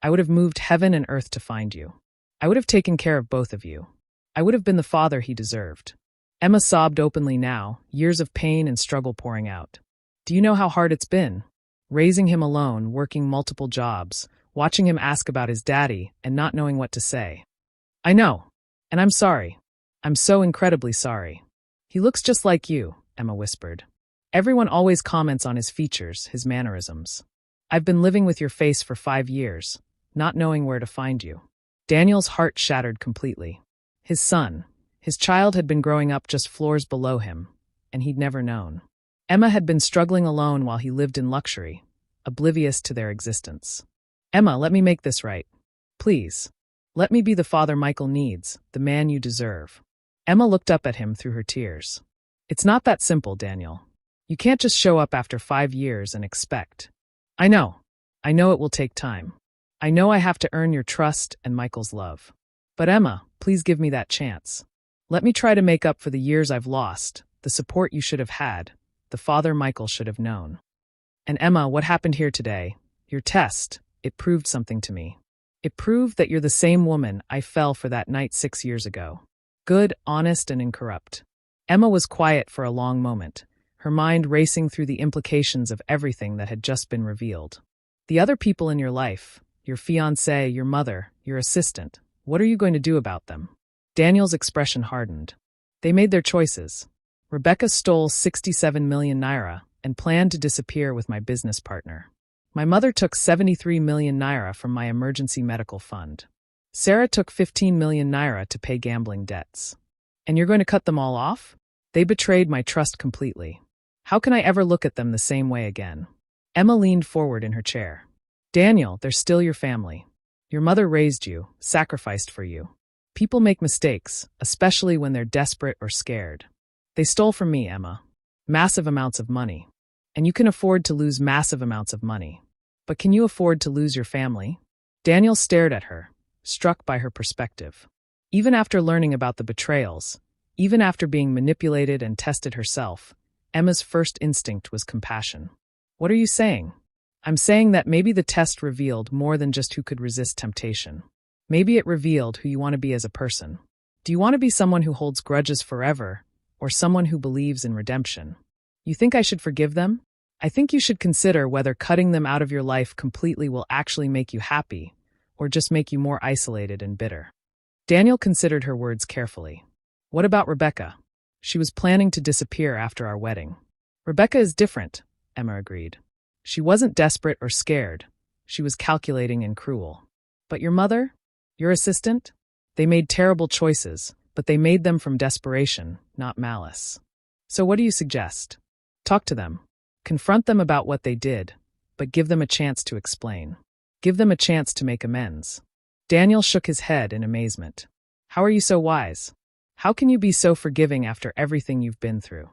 I would have moved heaven and earth to find you. I would have taken care of both of you. I would have been the father he deserved. Emma sobbed openly now, years of pain and struggle pouring out. Do you know how hard it's been? Raising him alone, working multiple jobs, watching him ask about his daddy, and not knowing what to say. I know. And I'm sorry. I'm so incredibly sorry. He looks just like you, Emma whispered. Everyone always comments on his features, his mannerisms. I've been living with your face for 5 years, not knowing where to find you. Daniel's heart shattered completely. His son, his child had been growing up just floors below him, and he'd never known. Emma had been struggling alone while he lived in luxury, oblivious to their existence. Emma, let me make this right. Please. Let me be the father Michael needs, the man you deserve. Emma looked up at him through her tears. It's not that simple, Daniel. You can't just show up after 5 years and expect. I know. I know it will take time. I know I have to earn your trust and Michael's love. But Emma, please give me that chance. Let me try to make up for the years I've lost, the support you should have had, the father Michael should have known. And Emma, what happened here today? Your test, it proved something to me. It proved that you're the same woman I fell for that night 6 years ago. Good, honest, and incorrupt. Emma was quiet for a long moment, her mind racing through the implications of everything that had just been revealed. The other people in your life, your fiancé, your mother, your assistant, what are you going to do about them? Daniel's expression hardened. They made their choices. Rebecca stole 67 million naira and planned to disappear with my business partner. My mother took 73 million naira from my emergency medical fund. Sarah took 15 million naira to pay gambling debts. And you're going to cut them all off? They betrayed my trust completely. How can I ever look at them the same way again? Emma leaned forward in her chair. Daniel, they're still your family. Your mother raised you, sacrificed for you. People make mistakes, especially when they're desperate or scared. They stole from me, Emma. Massive amounts of money. And you can afford to lose massive amounts of money. But can you afford to lose your family? Daniel stared at her, struck by her perspective. Even after learning about the betrayals, even after being manipulated and tested herself, Emma's first instinct was compassion. What are you saying? I'm saying that maybe the test revealed more than just who could resist temptation. Maybe it revealed who you want to be as a person. Do you want to be someone who holds grudges forever, or someone who believes in redemption? You think I should forgive them? I think you should consider whether cutting them out of your life completely will actually make you happy, or just make you more isolated and bitter. Daniel considered her words carefully. What about Rebecca? She was planning to disappear after our wedding. Rebecca is different, Emma agreed. She wasn't desperate or scared. She was calculating and cruel. But your mother? Your assistant? They made terrible choices, but they made them from desperation, not malice. So what do you suggest? Talk to them. Confront them about what they did, but give them a chance to explain. Give them a chance to make amends. Daniel shook his head in amazement. How are you so wise? How can you be so forgiving after everything you've been through?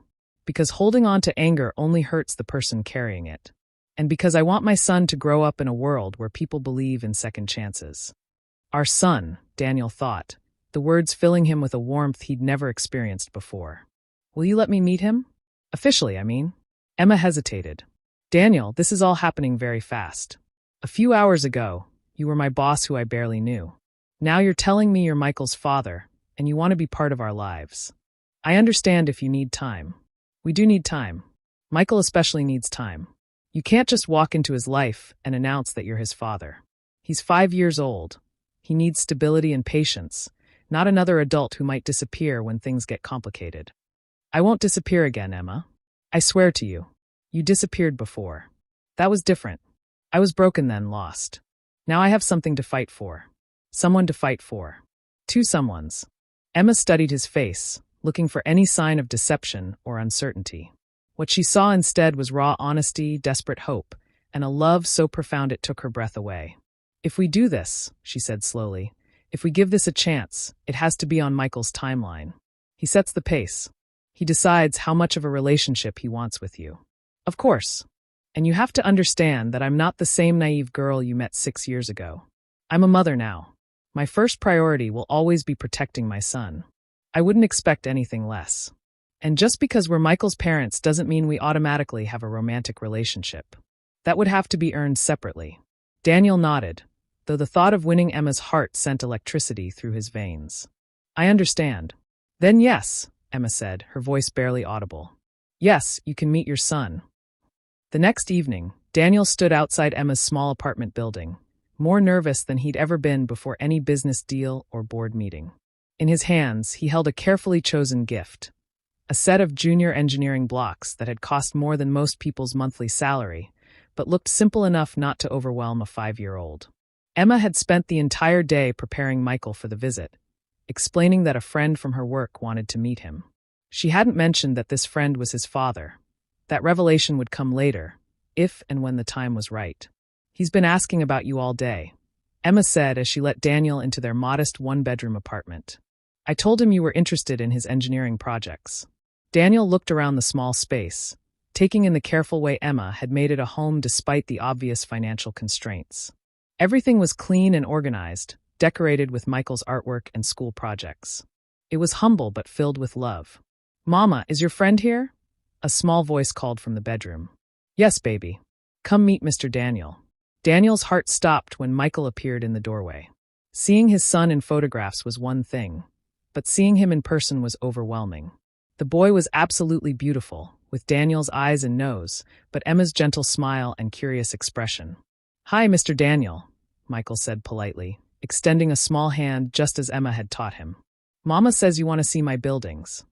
Because holding on to anger only hurts the person carrying it. And because I want my son to grow up in a world where people believe in second chances. Our son, Daniel thought, the words filling him with a warmth he'd never experienced before. Will you let me meet him? Officially, I mean. Emma hesitated. Daniel, this is all happening very fast. A few hours ago, you were my boss who I barely knew. Now you're telling me you're Michael's father, and you want to be part of our lives. I understand if you need time. We do need time. Michael especially needs time. You can't just walk into his life and announce that you're his father. He's 5 years old. He needs stability and patience, not another adult who might disappear when things get complicated. I won't disappear again, Emma. I swear to you. You disappeared before. That was different. I was broken then, lost. Now I have something to fight for. Someone to fight for. 2 someones. Emma studied his face, looking for any sign of deception or uncertainty. What she saw instead was raw honesty, desperate hope, and a love so profound it took her breath away. If we do this, she said slowly, if we give this a chance, it has to be on Michael's timeline. He sets the pace. He decides how much of a relationship he wants with you. Of course. And you have to understand that I'm not the same naive girl you met 6 years ago. I'm a mother now. My first priority will always be protecting my son. I wouldn't expect anything less. And just because we're Michael's parents doesn't mean we automatically have a romantic relationship. That would have to be earned separately. Daniel nodded, though the thought of winning Emma's heart sent electricity through his veins. I understand. Then yes, Emma said, her voice barely audible. Yes, you can meet your son. The next evening, Daniel stood outside Emma's small apartment building, more nervous than he'd ever been before any business deal or board meeting. In his hands, he held a carefully chosen gift, a set of junior engineering blocks that had cost more than most people's monthly salary, but looked simple enough not to overwhelm a 5-year-old. Emma had spent the entire day preparing Michael for the visit, explaining that a friend from her work wanted to meet him. She hadn't mentioned that this friend was his father. That revelation would come later, if and when the time was right. He's been asking about you all day, Emma said as she let Daniel into their modest one-bedroom apartment. I told him you were interested in his engineering projects. Daniel looked around the small space, taking in the careful way Emma had made it a home despite the obvious financial constraints. Everything was clean and organized, decorated with Michael's artwork and school projects. It was humble but filled with love. Mama, is your friend here? A small voice called from the bedroom. Yes, baby. Come meet Mr. Daniel. Daniel's heart stopped when Michael appeared in the doorway. Seeing his son in photographs was one thing, but seeing him in person was overwhelming. The boy was absolutely beautiful, with Daniel's eyes and nose, but Emma's gentle smile and curious expression. Hi, Mr. Daniel, Michael said politely, extending a small hand just as Emma had taught him. Mama says you want to see my buildings.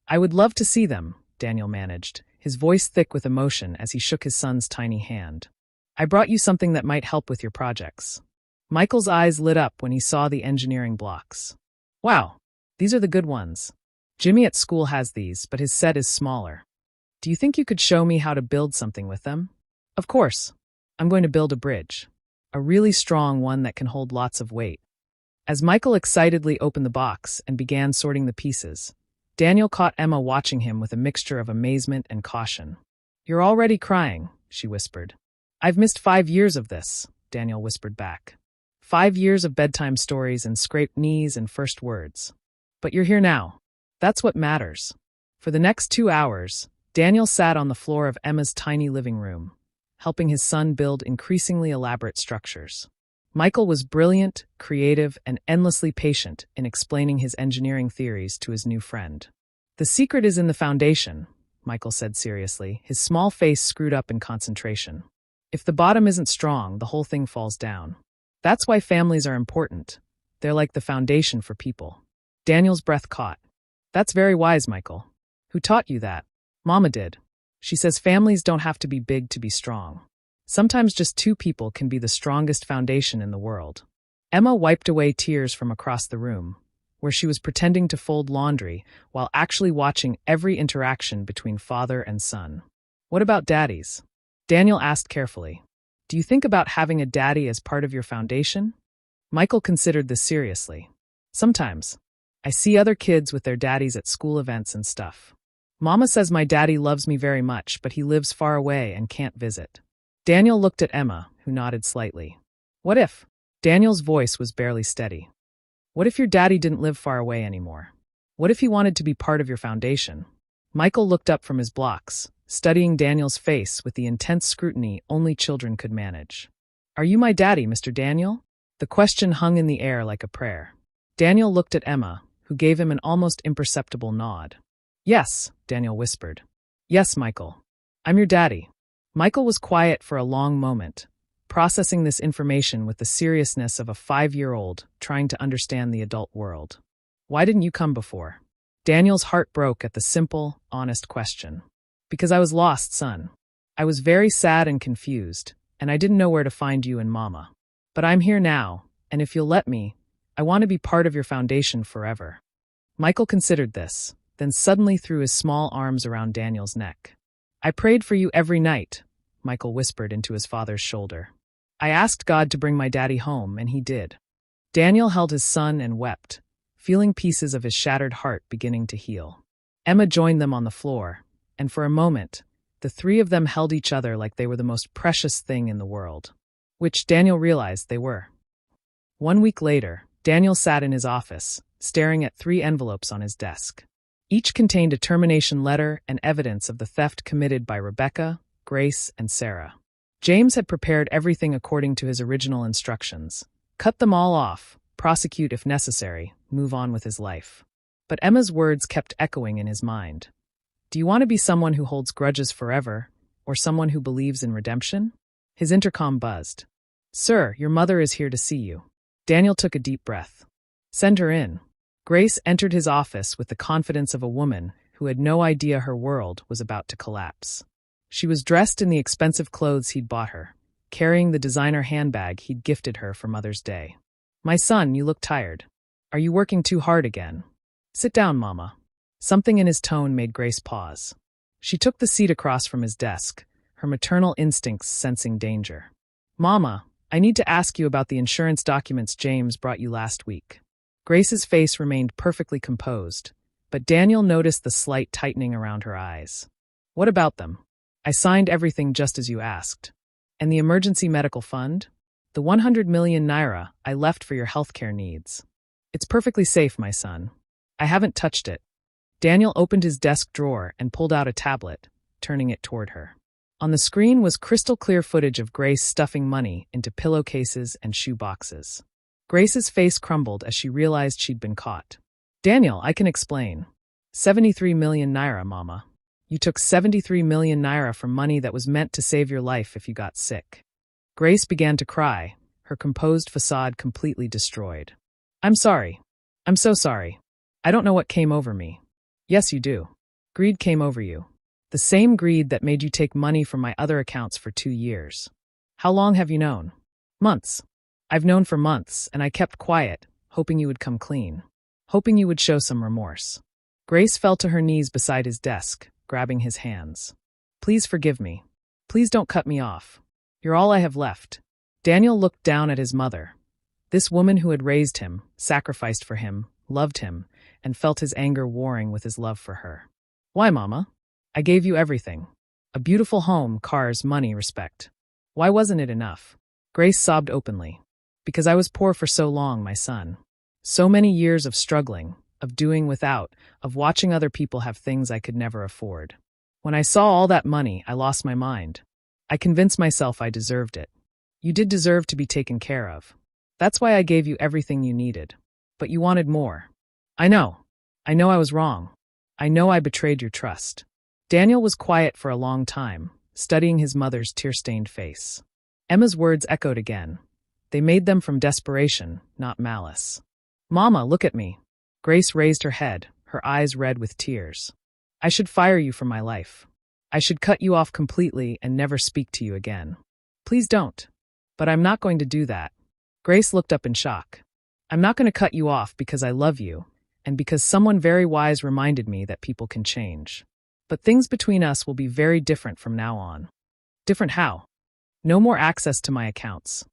I would love to see them, Daniel managed, his voice thick with emotion as he shook his son's tiny hand. I brought you something that might help with your projects. Michael's eyes lit up when he saw the engineering blocks. Wow, these are the good ones. Jimmy at school has these, but his set is smaller. Do you think you could show me how to build something with them? Of course. I'm going to build a bridge. A really strong one that can hold lots of weight. As Michael excitedly opened the box and began sorting the pieces, Daniel caught Emma watching him with a mixture of amazement and caution. You're already crying, she whispered. I've missed 5 years of this, Daniel whispered back. 5 years of bedtime stories and scraped knees and first words. But you're here now. That's what matters. For the next 2 hours, Daniel sat on the floor of Emma's tiny living room, helping his son build increasingly elaborate structures. Michael was brilliant, creative, and endlessly patient in explaining his engineering theories to his new friend. The secret is in the foundation, Michael said seriously, his small face screwed up in concentration. If the bottom isn't strong, the whole thing falls down. That's why families are important. They're like the foundation for people. Daniel's breath caught. That's very wise, Michael. Who taught you that? Mama did. She says families don't have to be big to be strong. Sometimes just 2 people can be the strongest foundation in the world. Emma wiped away tears from across the room, where she was pretending to fold laundry while actually watching every interaction between father and son. What about daddies? Daniel asked carefully. Do you think about having a daddy as part of your foundation? Michael considered this seriously. Sometimes. I see other kids with their daddies at school events and stuff. Mama says my daddy loves me very much, but he lives far away and can't visit. Daniel looked at Emma, who nodded slightly. What if? Daniel's voice was barely steady. What if your daddy didn't live far away anymore? What if he wanted to be part of your foundation? Michael looked up from his blocks, studying Daniel's face with the intense scrutiny only children could manage. Are you my daddy, Mr. Daniel? The question hung in the air like a prayer. Daniel looked at Emma, who gave him an almost imperceptible nod. Yes, Daniel whispered. Yes, Michael. I'm your daddy. Michael was quiet for a long moment, processing this information with the seriousness of a 5-year-old trying to understand the adult world. Why didn't you come before? Daniel's heart broke at the simple, honest question. Because I was lost, son. I was very sad and confused, and I didn't know where to find you and Mama. But I'm here now, and if you'll let me, I want to be part of your foundation forever. Michael considered this, then suddenly threw his small arms around Daniel's neck. I prayed for you every night, Michael whispered into his father's shoulder. I asked God to bring my daddy home, and he did. Daniel held his son and wept, feeling pieces of his shattered heart beginning to heal. Emma joined them on the floor, and for a moment, the 3 of them held each other like they were the most precious thing in the world. Which Daniel realized they were. 1 week later, Daniel sat in his office, staring at 3 envelopes on his desk. Each contained a termination letter and evidence of the theft committed by Rebecca, Grace, and Sarah. James had prepared everything according to his original instructions, Cut them all off, prosecute if necessary, move on with his life. But Emma's words kept echoing in his mind. Do you want to be someone who holds grudges forever, or someone who believes in redemption? His intercom buzzed. Sir, your mother is here to see you. Daniel took a deep breath. Send her in. Grace entered his office with the confidence of a woman who had no idea her world was about to collapse. She was dressed in the expensive clothes he'd bought her, carrying the designer handbag he'd gifted her for Mother's Day. My son, you look tired. Are you working too hard again? Sit down, Mama. Something in his tone made Grace pause. She took the seat across from his desk, her maternal instincts sensing danger. Mama, I need to ask you about the insurance documents James brought you last week. Grace's face remained perfectly composed, but Daniel noticed the slight tightening around her eyes. What about them? I signed everything just as you asked. And the emergency medical fund? The 100 million naira I left for your healthcare needs. It's perfectly safe, my son. I haven't touched it. Daniel opened his desk drawer and pulled out a tablet, turning it toward her. On the screen was crystal-clear footage of Grace stuffing money into pillowcases and shoe boxes. Grace's face crumbled as she realized she'd been caught. Daniel, I can explain. 73 million naira, Mama. You took 73 million naira from money that was meant to save your life if you got sick. Grace began to cry, her composed facade completely destroyed. I'm sorry. I'm so sorry. I don't know what came over me. Yes, you do. Greed came over you. The same greed that made you take money from my other accounts for 2 years. How long have you known? Months. I've known for months, and I kept quiet, hoping you would come clean. Hoping you would show some remorse. Grace fell to her knees beside his desk, grabbing his hands. Please forgive me. Please don't cut me off. You're all I have left. Daniel looked down at his mother. This woman who had raised him, sacrificed for him, loved him, and felt his anger warring with his love for her. Why, Mama? I gave you everything. A beautiful home, cars, money, respect. Why wasn't it enough? Grace sobbed openly. Because I was poor for so long, my son. So many years of struggling, of doing without, of watching other people have things I could never afford. When I saw all that money, I lost my mind. I convinced myself I deserved it. You did deserve to be taken care of. That's why I gave you everything you needed. But you wanted more. I know. I know I was wrong. I know I betrayed your trust. Daniel was quiet for a long time, studying his mother's tear-stained face. Emma's words echoed again. They made them from desperation, not malice. Mama, look at me. Grace raised her head, her eyes red with tears. I should fire you from my life. I should cut you off completely and never speak to you again. Please don't. But I'm not going to do that. Grace looked up in shock. I'm not going to cut you off because I love you, and because someone very wise reminded me that people can change. But things between us will be very different from now on. Different how? No more access to my accounts.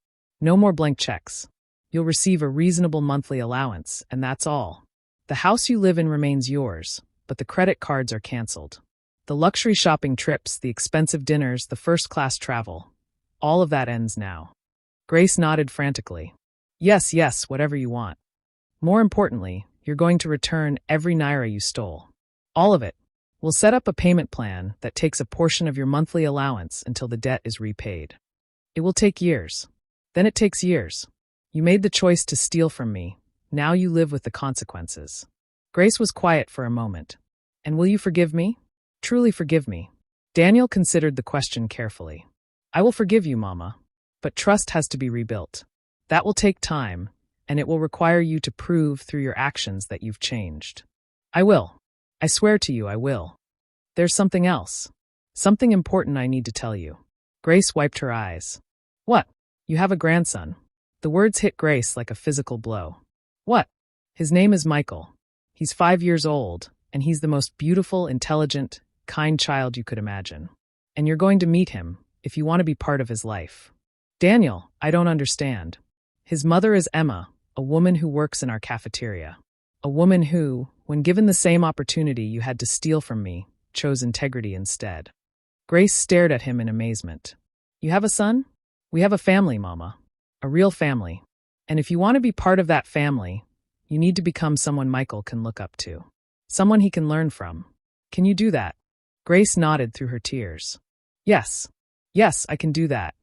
No more blank checks. You'll receive a reasonable monthly allowance, and that's all. The house you live in remains yours, but the credit cards are canceled. The luxury shopping trips, the expensive dinners, the first-class travel. All of that ends now. Grace nodded frantically. Yes, yes, whatever you want. More importantly, you're going to return every naira you stole. All of it. We'll set up a payment plan that takes a portion of your monthly allowance until the debt is repaid. It will take years. Then it takes years. You made the choice to steal from me. Now you live with the consequences. Grace was quiet for a moment. And will you forgive me? Truly forgive me. Daniel considered the question carefully. I will forgive you, Mama. But trust has to be rebuilt. That will take time, and it will require you to prove through your actions that you've changed. I will. I swear to you I will. There's something else. Something important I need to tell you. Grace wiped her eyes. What? You have a grandson. The words hit Grace like a physical blow. What? His name is Michael. He's 5 years old, and he's the most beautiful, intelligent, kind child you could imagine. And you're going to meet him, if you want to be part of his life. Daniel, I don't understand. His mother is Emma, a woman who works in our cafeteria. A woman who, when given the same opportunity you had to steal from me, chose integrity instead. Grace stared at him in amazement. You have a son? We have a family, Mama. A real family. And if you want to be part of that family, you need to become someone Michael can look up to. Someone he can learn from. Can you do that? Grace nodded through her tears. Yes. Yes, I can do that.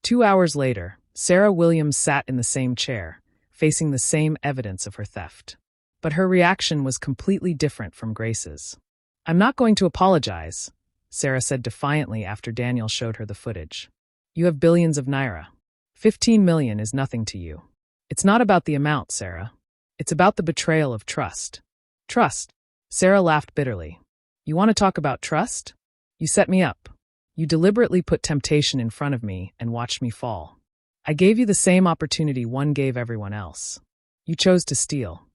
2 hours later, Sarah Williams sat in the same chair, facing the same evidence of her theft. But her reaction was completely different from Grace's. "I'm not going to apologize," Sarah said defiantly after Daniel showed her the footage. "You have billions of naira. 15 million is nothing to you. It's not about the amount, Sarah. It's about the betrayal of trust." "Trust?" Sarah laughed bitterly. "You want to talk about trust? You set me up. You deliberately put temptation in front of me and watched me fall. I gave you the same opportunity one gave everyone else. You chose to steal.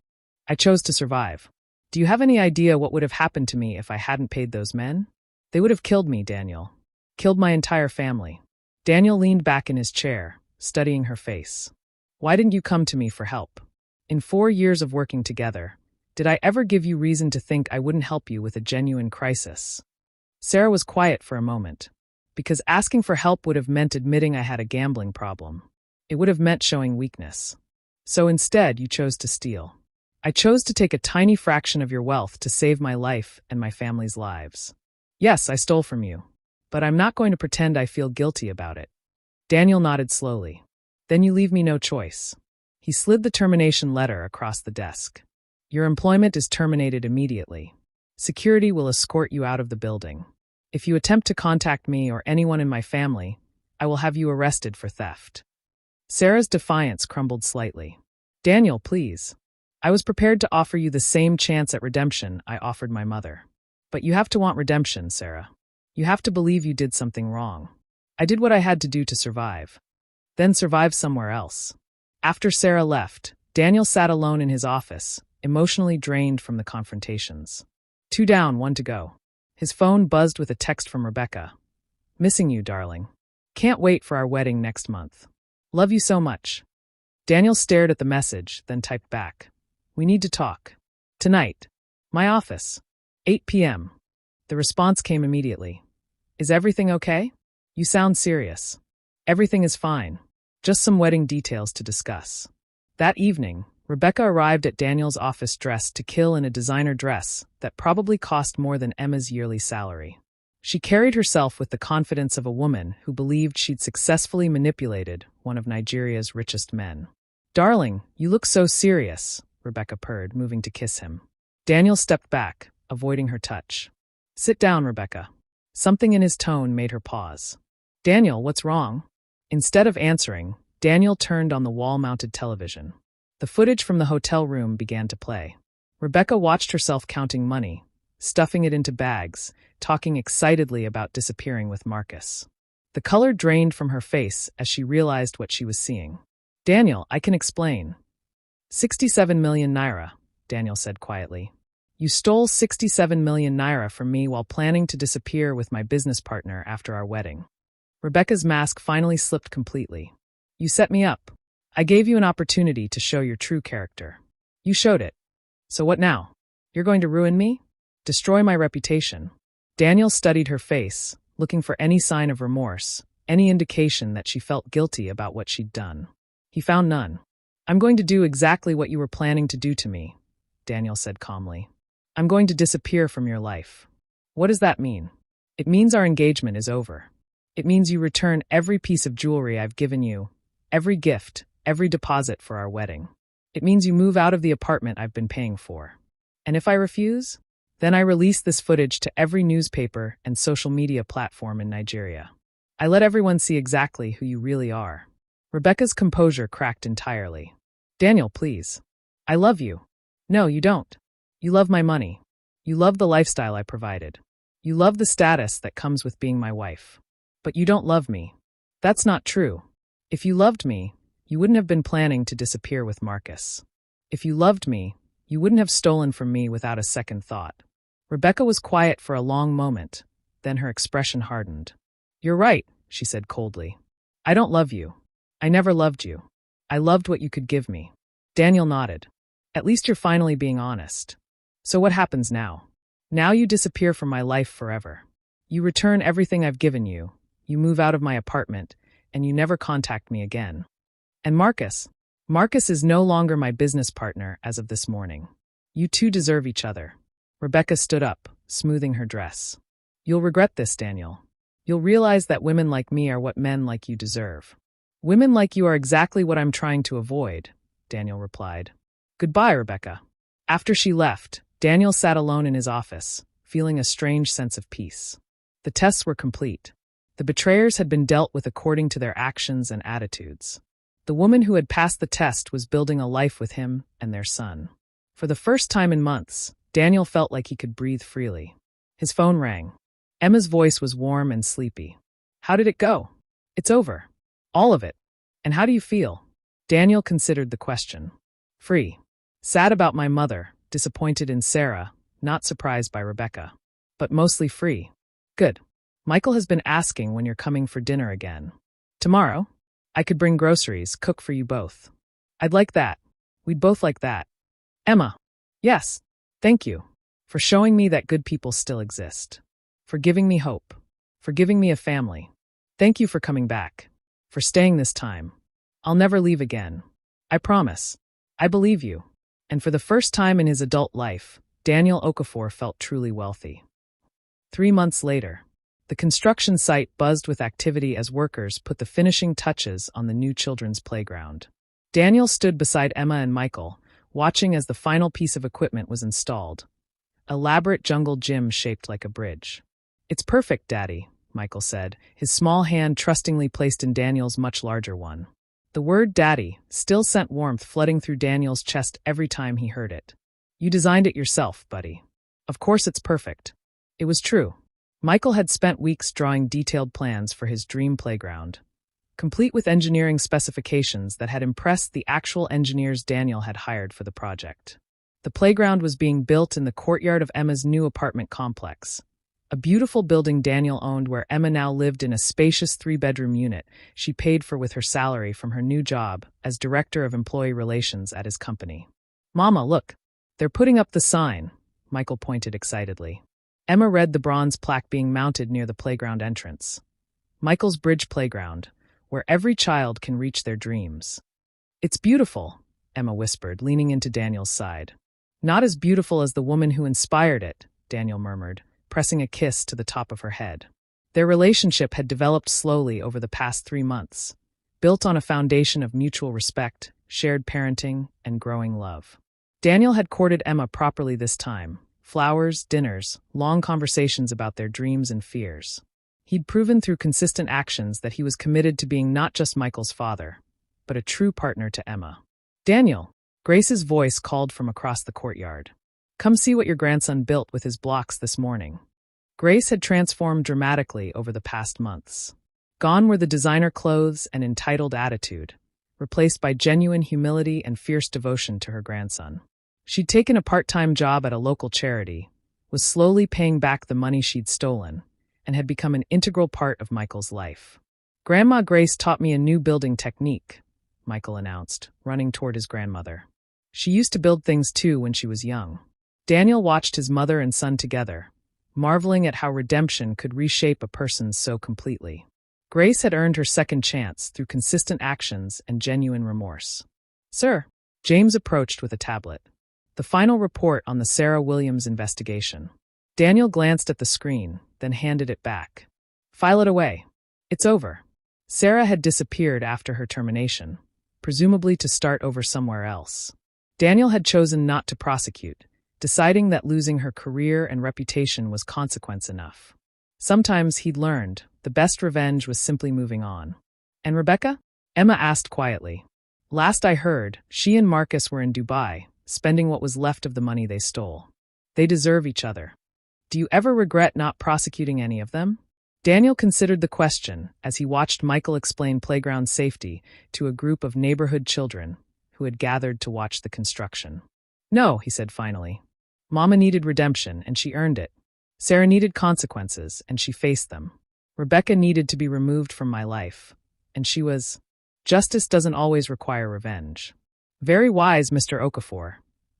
I chose to survive. Do you have any idea what would have happened to me if I hadn't paid those men? They would have killed me, Daniel. Killed my entire family." Daniel leaned back in his chair, studying her face. "Why didn't you come to me for help? In 4 years of working together, did I ever give you reason to think I wouldn't help you with a genuine crisis?" Sarah was quiet for a moment, because asking for help would have meant admitting I had a gambling problem. It would have meant showing weakness. "So instead, you chose to steal. I chose to take a tiny fraction of your wealth to save my life and my family's lives. Yes, I stole from you, but I'm not going to pretend I feel guilty about it." Daniel nodded slowly. "Then you leave me no choice." He slid the termination letter across the desk. "Your employment is terminated immediately. Security will escort you out of the building. If you attempt to contact me or anyone in my family, I will have you arrested for theft." Sarah's defiance crumbled slightly. "Daniel, please. I was prepared to offer you the same chance at redemption I offered my mother. But you have to want redemption, Sarah. You have to believe you did something wrong. I did what I had to do to survive. Then survive somewhere else." After Sarah left, Daniel sat alone in his office, emotionally drained from the confrontations. 2 down, 1 to go. His phone buzzed with a text from Rebecca. "Missing you, darling. Can't wait for our wedding next month. Love you so much." Daniel stared at the message, then typed back. "We need to talk. Tonight. My office. 8 p.m. The response came immediately. "Is everything okay? You sound serious." "Everything is fine. Just some wedding details to discuss." That evening, Rebecca arrived at Daniel's office dressed to kill in a designer dress that probably cost more than Emma's yearly salary. She carried herself with the confidence of a woman who believed she'd successfully manipulated one of Nigeria's richest men. "Darling, you look so serious," Rebecca purred, moving to kiss him. Daniel stepped back, avoiding her touch. "Sit down, Rebecca." Something in his tone made her pause. "Daniel, what's wrong?" Instead of answering, Daniel turned on the wall-mounted television. The footage from the hotel room began to play. Rebecca watched herself counting money, stuffing it into bags, talking excitedly about disappearing with Marcus. The color drained from her face as she realized what she was seeing. "Daniel, I can explain." 67 million naira, Daniel said quietly. "You stole 67 million naira from me while planning to disappear with my business partner after our wedding." Rebecca's mask finally slipped completely. "You set me up. I gave you an opportunity to show your true character. You showed it. So what now? You're going to ruin me? Destroy my reputation?" Daniel studied her face, looking for any sign of remorse, any indication that she felt guilty about what she'd done. He found none. "I'm going to do exactly what you were planning to do to me," Daniel said calmly. "I'm going to disappear from your life." "What does that mean?" "It means our engagement is over. It means you return every piece of jewelry I've given you, every gift, every deposit for our wedding. It means you move out of the apartment I've been paying for. And if I refuse, then I release this footage to every newspaper and social media platform in Nigeria. I let everyone see exactly who you really are." Rebecca's composure cracked entirely. "Daniel, please. I love you." "No, you don't. You love my money. You love the lifestyle I provided. You love the status that comes with being my wife. But you don't love me. That's not true. If you loved me, you wouldn't have been planning to disappear with Marcus. If you loved me, you wouldn't have stolen from me without a second thought." Rebecca was quiet for a long moment, then her expression hardened. "You're right," she said coldly. "I don't love you. I never loved you. I loved what you could give me." Daniel nodded. "At least you're finally being honest. So what happens now? Now you disappear from my life forever. You return everything I've given you, you move out of my apartment, and you never contact me again. And Marcus? Marcus is no longer my business partner as of this morning. You two deserve each other." Rebecca stood up, smoothing her dress. "You'll regret this, Daniel. You'll realize that women like me are what men like you deserve." Women like you are exactly what I'm trying to avoid, Daniel replied. Goodbye, Rebecca. After she left, Daniel sat alone in his office, feeling a strange sense of peace. The tests were complete. The betrayers had been dealt with according to their actions and attitudes. The woman who had passed the test was building a life with him and their son. For the first time in months, Daniel felt like he could breathe freely. His phone rang. Emma's voice was warm and sleepy. How did it go? It's over. All of it. And how do you feel? Daniel considered the question. Free. Sad about my mother, disappointed in Sarah, not surprised by Rebecca. But mostly free. Good. Michael has been asking when you're coming for dinner again. Tomorrow? I could bring groceries, cook for you both. I'd like that. We'd both like that. Emma. Yes. Thank you. For showing me that good people still exist. For giving me hope. For giving me a family. Thank you for coming back. For staying this time. I'll never leave again. I promise. I believe you. And for the first time in his adult life, Daniel Okafor felt truly wealthy. 3 months later, the construction site buzzed with activity as workers put the finishing touches on the new children's playground. Daniel stood beside Emma and Michael, watching as the final piece of equipment was installed. Elaborate jungle gym shaped like a bridge. It's perfect, Daddy, Michael said, his small hand trustingly placed in Daniel's much larger one. The word Daddy still sent warmth flooding through Daniel's chest every time he heard it. You designed it yourself, buddy. Of course it's perfect. It was true. Michael had spent weeks drawing detailed plans for his dream playground, complete with engineering specifications that had impressed the actual engineers Daniel had hired for the project. The playground was being built in the courtyard of Emma's new apartment complex, a beautiful building Daniel owned where Emma now lived in a spacious 3-bedroom unit she paid for with her salary from her new job as Director of Employee Relations at his company. Mama, look. They're putting up the sign, Michael pointed excitedly. Emma read the bronze plaque being mounted near the playground entrance. Michael's Bridge Playground, where every child can reach their dreams. It's beautiful, Emma whispered, leaning into Daniel's side. Not as beautiful as the woman who inspired it, Daniel murmured, pressing a kiss to the top of her head. Their relationship had developed slowly over the past 3 months, built on a foundation of mutual respect, shared parenting, and growing love. Daniel had courted Emma properly this time. Flowers, dinners, long conversations about their dreams and fears. He'd proven through consistent actions that he was committed to being not just Michael's father, but a true partner to Emma. Daniel, Grace's voice called from across the courtyard. Come see what your grandson built with his blocks this morning. Grace had transformed dramatically over the past months. Gone were the designer clothes and entitled attitude, replaced by genuine humility and fierce devotion to her grandson. She'd taken a part-time job at a local charity, was slowly paying back the money she'd stolen, and had become an integral part of Michael's life. Grandma Grace taught me a new building technique, Michael announced, running toward his grandmother. She used to build things too when she was young. Daniel watched his mother and son together, marveling at how redemption could reshape a person so completely. Grace had earned her second chance through consistent actions and genuine remorse. Sir, James approached with a tablet. The final report on the Sarah Williams investigation. Daniel glanced at the screen, then handed it back. File it away. It's over. Sarah had disappeared after her termination, presumably to start over somewhere else. Daniel had chosen not to prosecute, deciding that losing her career and reputation was consequence enough. Sometimes he'd learned the best revenge was simply moving on. And Rebecca? Emma asked quietly. Last I heard, she and Marcus were in Dubai, spending what was left of the money they stole. They deserve each other. Do you ever regret not prosecuting any of them? Daniel considered the question as he watched Michael explain playground safety to a group of neighborhood children who had gathered to watch the construction. No, he said finally. Mama needed redemption, and she earned it. Sarah needed consequences, and she faced them. Rebecca needed to be removed from my life, and she was... Justice doesn't always require revenge. Very wise, Mr. Okafor,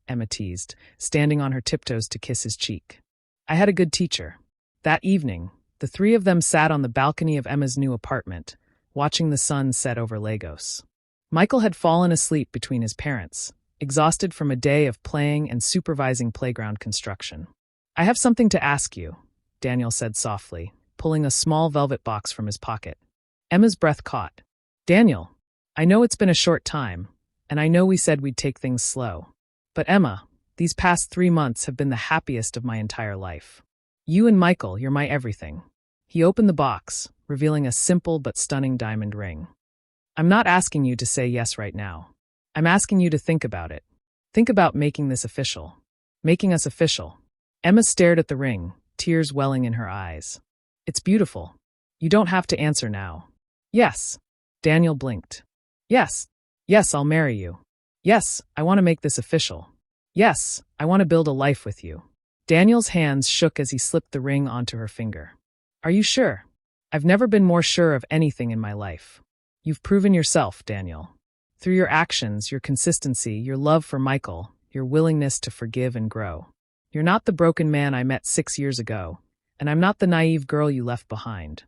Emma teased, standing on her tiptoes to kiss his cheek. I had a good teacher. That evening, the 3 of them sat on the balcony of Emma's new apartment, watching the sun set over Lagos. Michael had fallen asleep between his parents, exhausted from a day of playing and supervising playground construction. I have something to ask you, Daniel said softly, pulling a small velvet box from his pocket. Emma's breath caught. Daniel, I know it's been a short time, and I know we said we'd take things slow. But Emma, these past 3 months have been the happiest of my entire life. You and Michael, you're my everything. He opened the box, revealing a simple but stunning diamond ring. I'm not asking you to say yes right now. I'm asking you to think about it. Think about making this official. Making us official. Emma stared at the ring, tears welling in her eyes. It's beautiful. You don't have to answer now. Yes. Daniel blinked. Yes. Yes, I'll marry you. Yes, I want to make this official. Yes, I want to build a life with you. Daniel's hands shook as he slipped the ring onto her finger. Are you sure? I've never been more sure of anything in my life. You've proven yourself, Daniel. Through your actions, your consistency, your love for Michael, your willingness to forgive and grow. You're not the broken man I met 6 years ago, and I'm not the naive girl you left behind.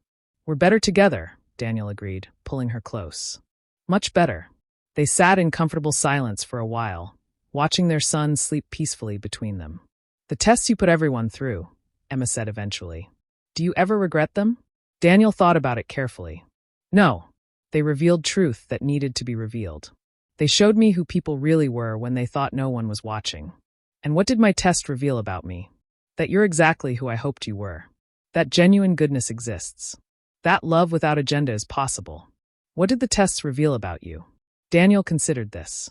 We're better together, Daniel agreed, pulling her close. Much better. They sat in comfortable silence for a while, watching their son sleep peacefully between them. The tests you put everyone through, Emma said eventually. Do you ever regret them? Daniel thought about it carefully. No. They revealed truth that needed to be revealed. They showed me who people really were when they thought no one was watching. And what did my test reveal about me? That you're exactly who I hoped you were. That genuine goodness exists. That love without agenda is possible. What did the tests reveal about you? Daniel considered this.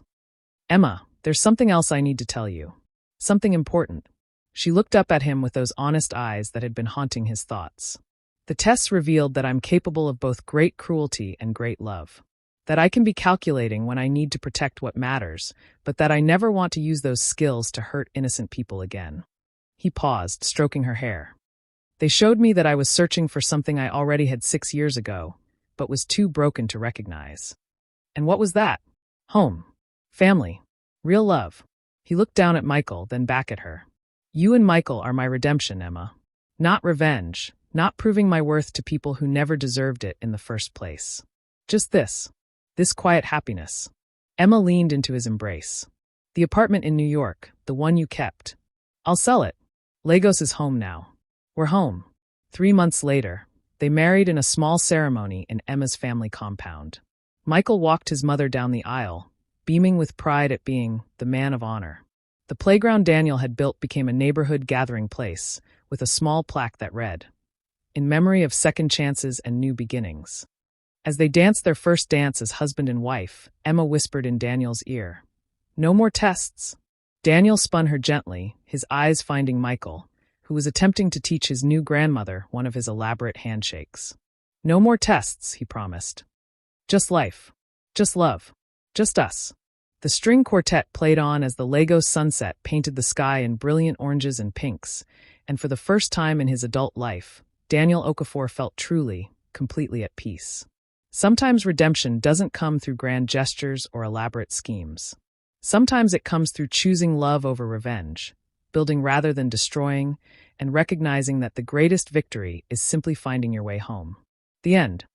Emma, there's something else I need to tell you. Something important. She looked up at him with those honest eyes that had been haunting his thoughts. The tests revealed that I'm capable of both great cruelty and great love. That I can be calculating when I need to protect what matters, but that I never want to use those skills to hurt innocent people again. He paused, stroking her hair. They showed me that I was searching for something I already had 6 years ago, but was too broken to recognize. And what was that? Home. Family. Real love. He looked down at Michael, then back at her. You and Michael are my redemption, Emma. Not revenge. Not proving my worth to people who never deserved it in the first place. Just this quiet happiness. Emma leaned into his embrace. The apartment in New York, the one you kept. I'll sell it. Lagos is home now. We're home. 3 months later, they married in a small ceremony in Emma's family compound. Michael walked his mother down the aisle, beaming with pride at being the man of honor. The playground Daniel had built became a neighborhood gathering place, with a small plaque that read, in memory of second chances and new beginnings. As they danced their first dance as husband and wife, Emma whispered in Daniel's ear, No more tests. Daniel spun her gently, his eyes finding Michael, who was attempting to teach his new grandmother one of his elaborate handshakes. No more tests, he promised. Just life. Just love. Just us. The string quartet played on as the Lagos sunset painted the sky in brilliant oranges and pinks, and for the first time in his adult life, Daniel Okafor felt truly, completely at peace. Sometimes redemption doesn't come through grand gestures or elaborate schemes. Sometimes it comes through choosing love over revenge, building rather than destroying, and recognizing that the greatest victory is simply finding your way home. The end.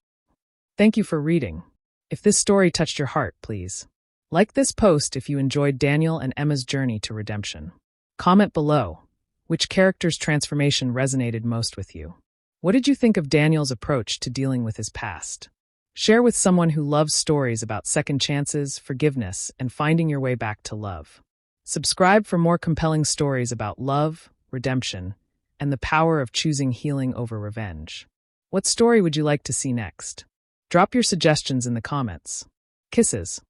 Thank you for reading. If this story touched your heart, please like this post if you enjoyed Daniel and Emma's journey to redemption. Comment below which character's transformation resonated most with you. What did you think of Daniel's approach to dealing with his past? Share with someone who loves stories about second chances, forgiveness, and finding your way back to love. Subscribe for more compelling stories about love, redemption, and the power of choosing healing over revenge. What story would you like to see next? Drop your suggestions in the comments. Kisses.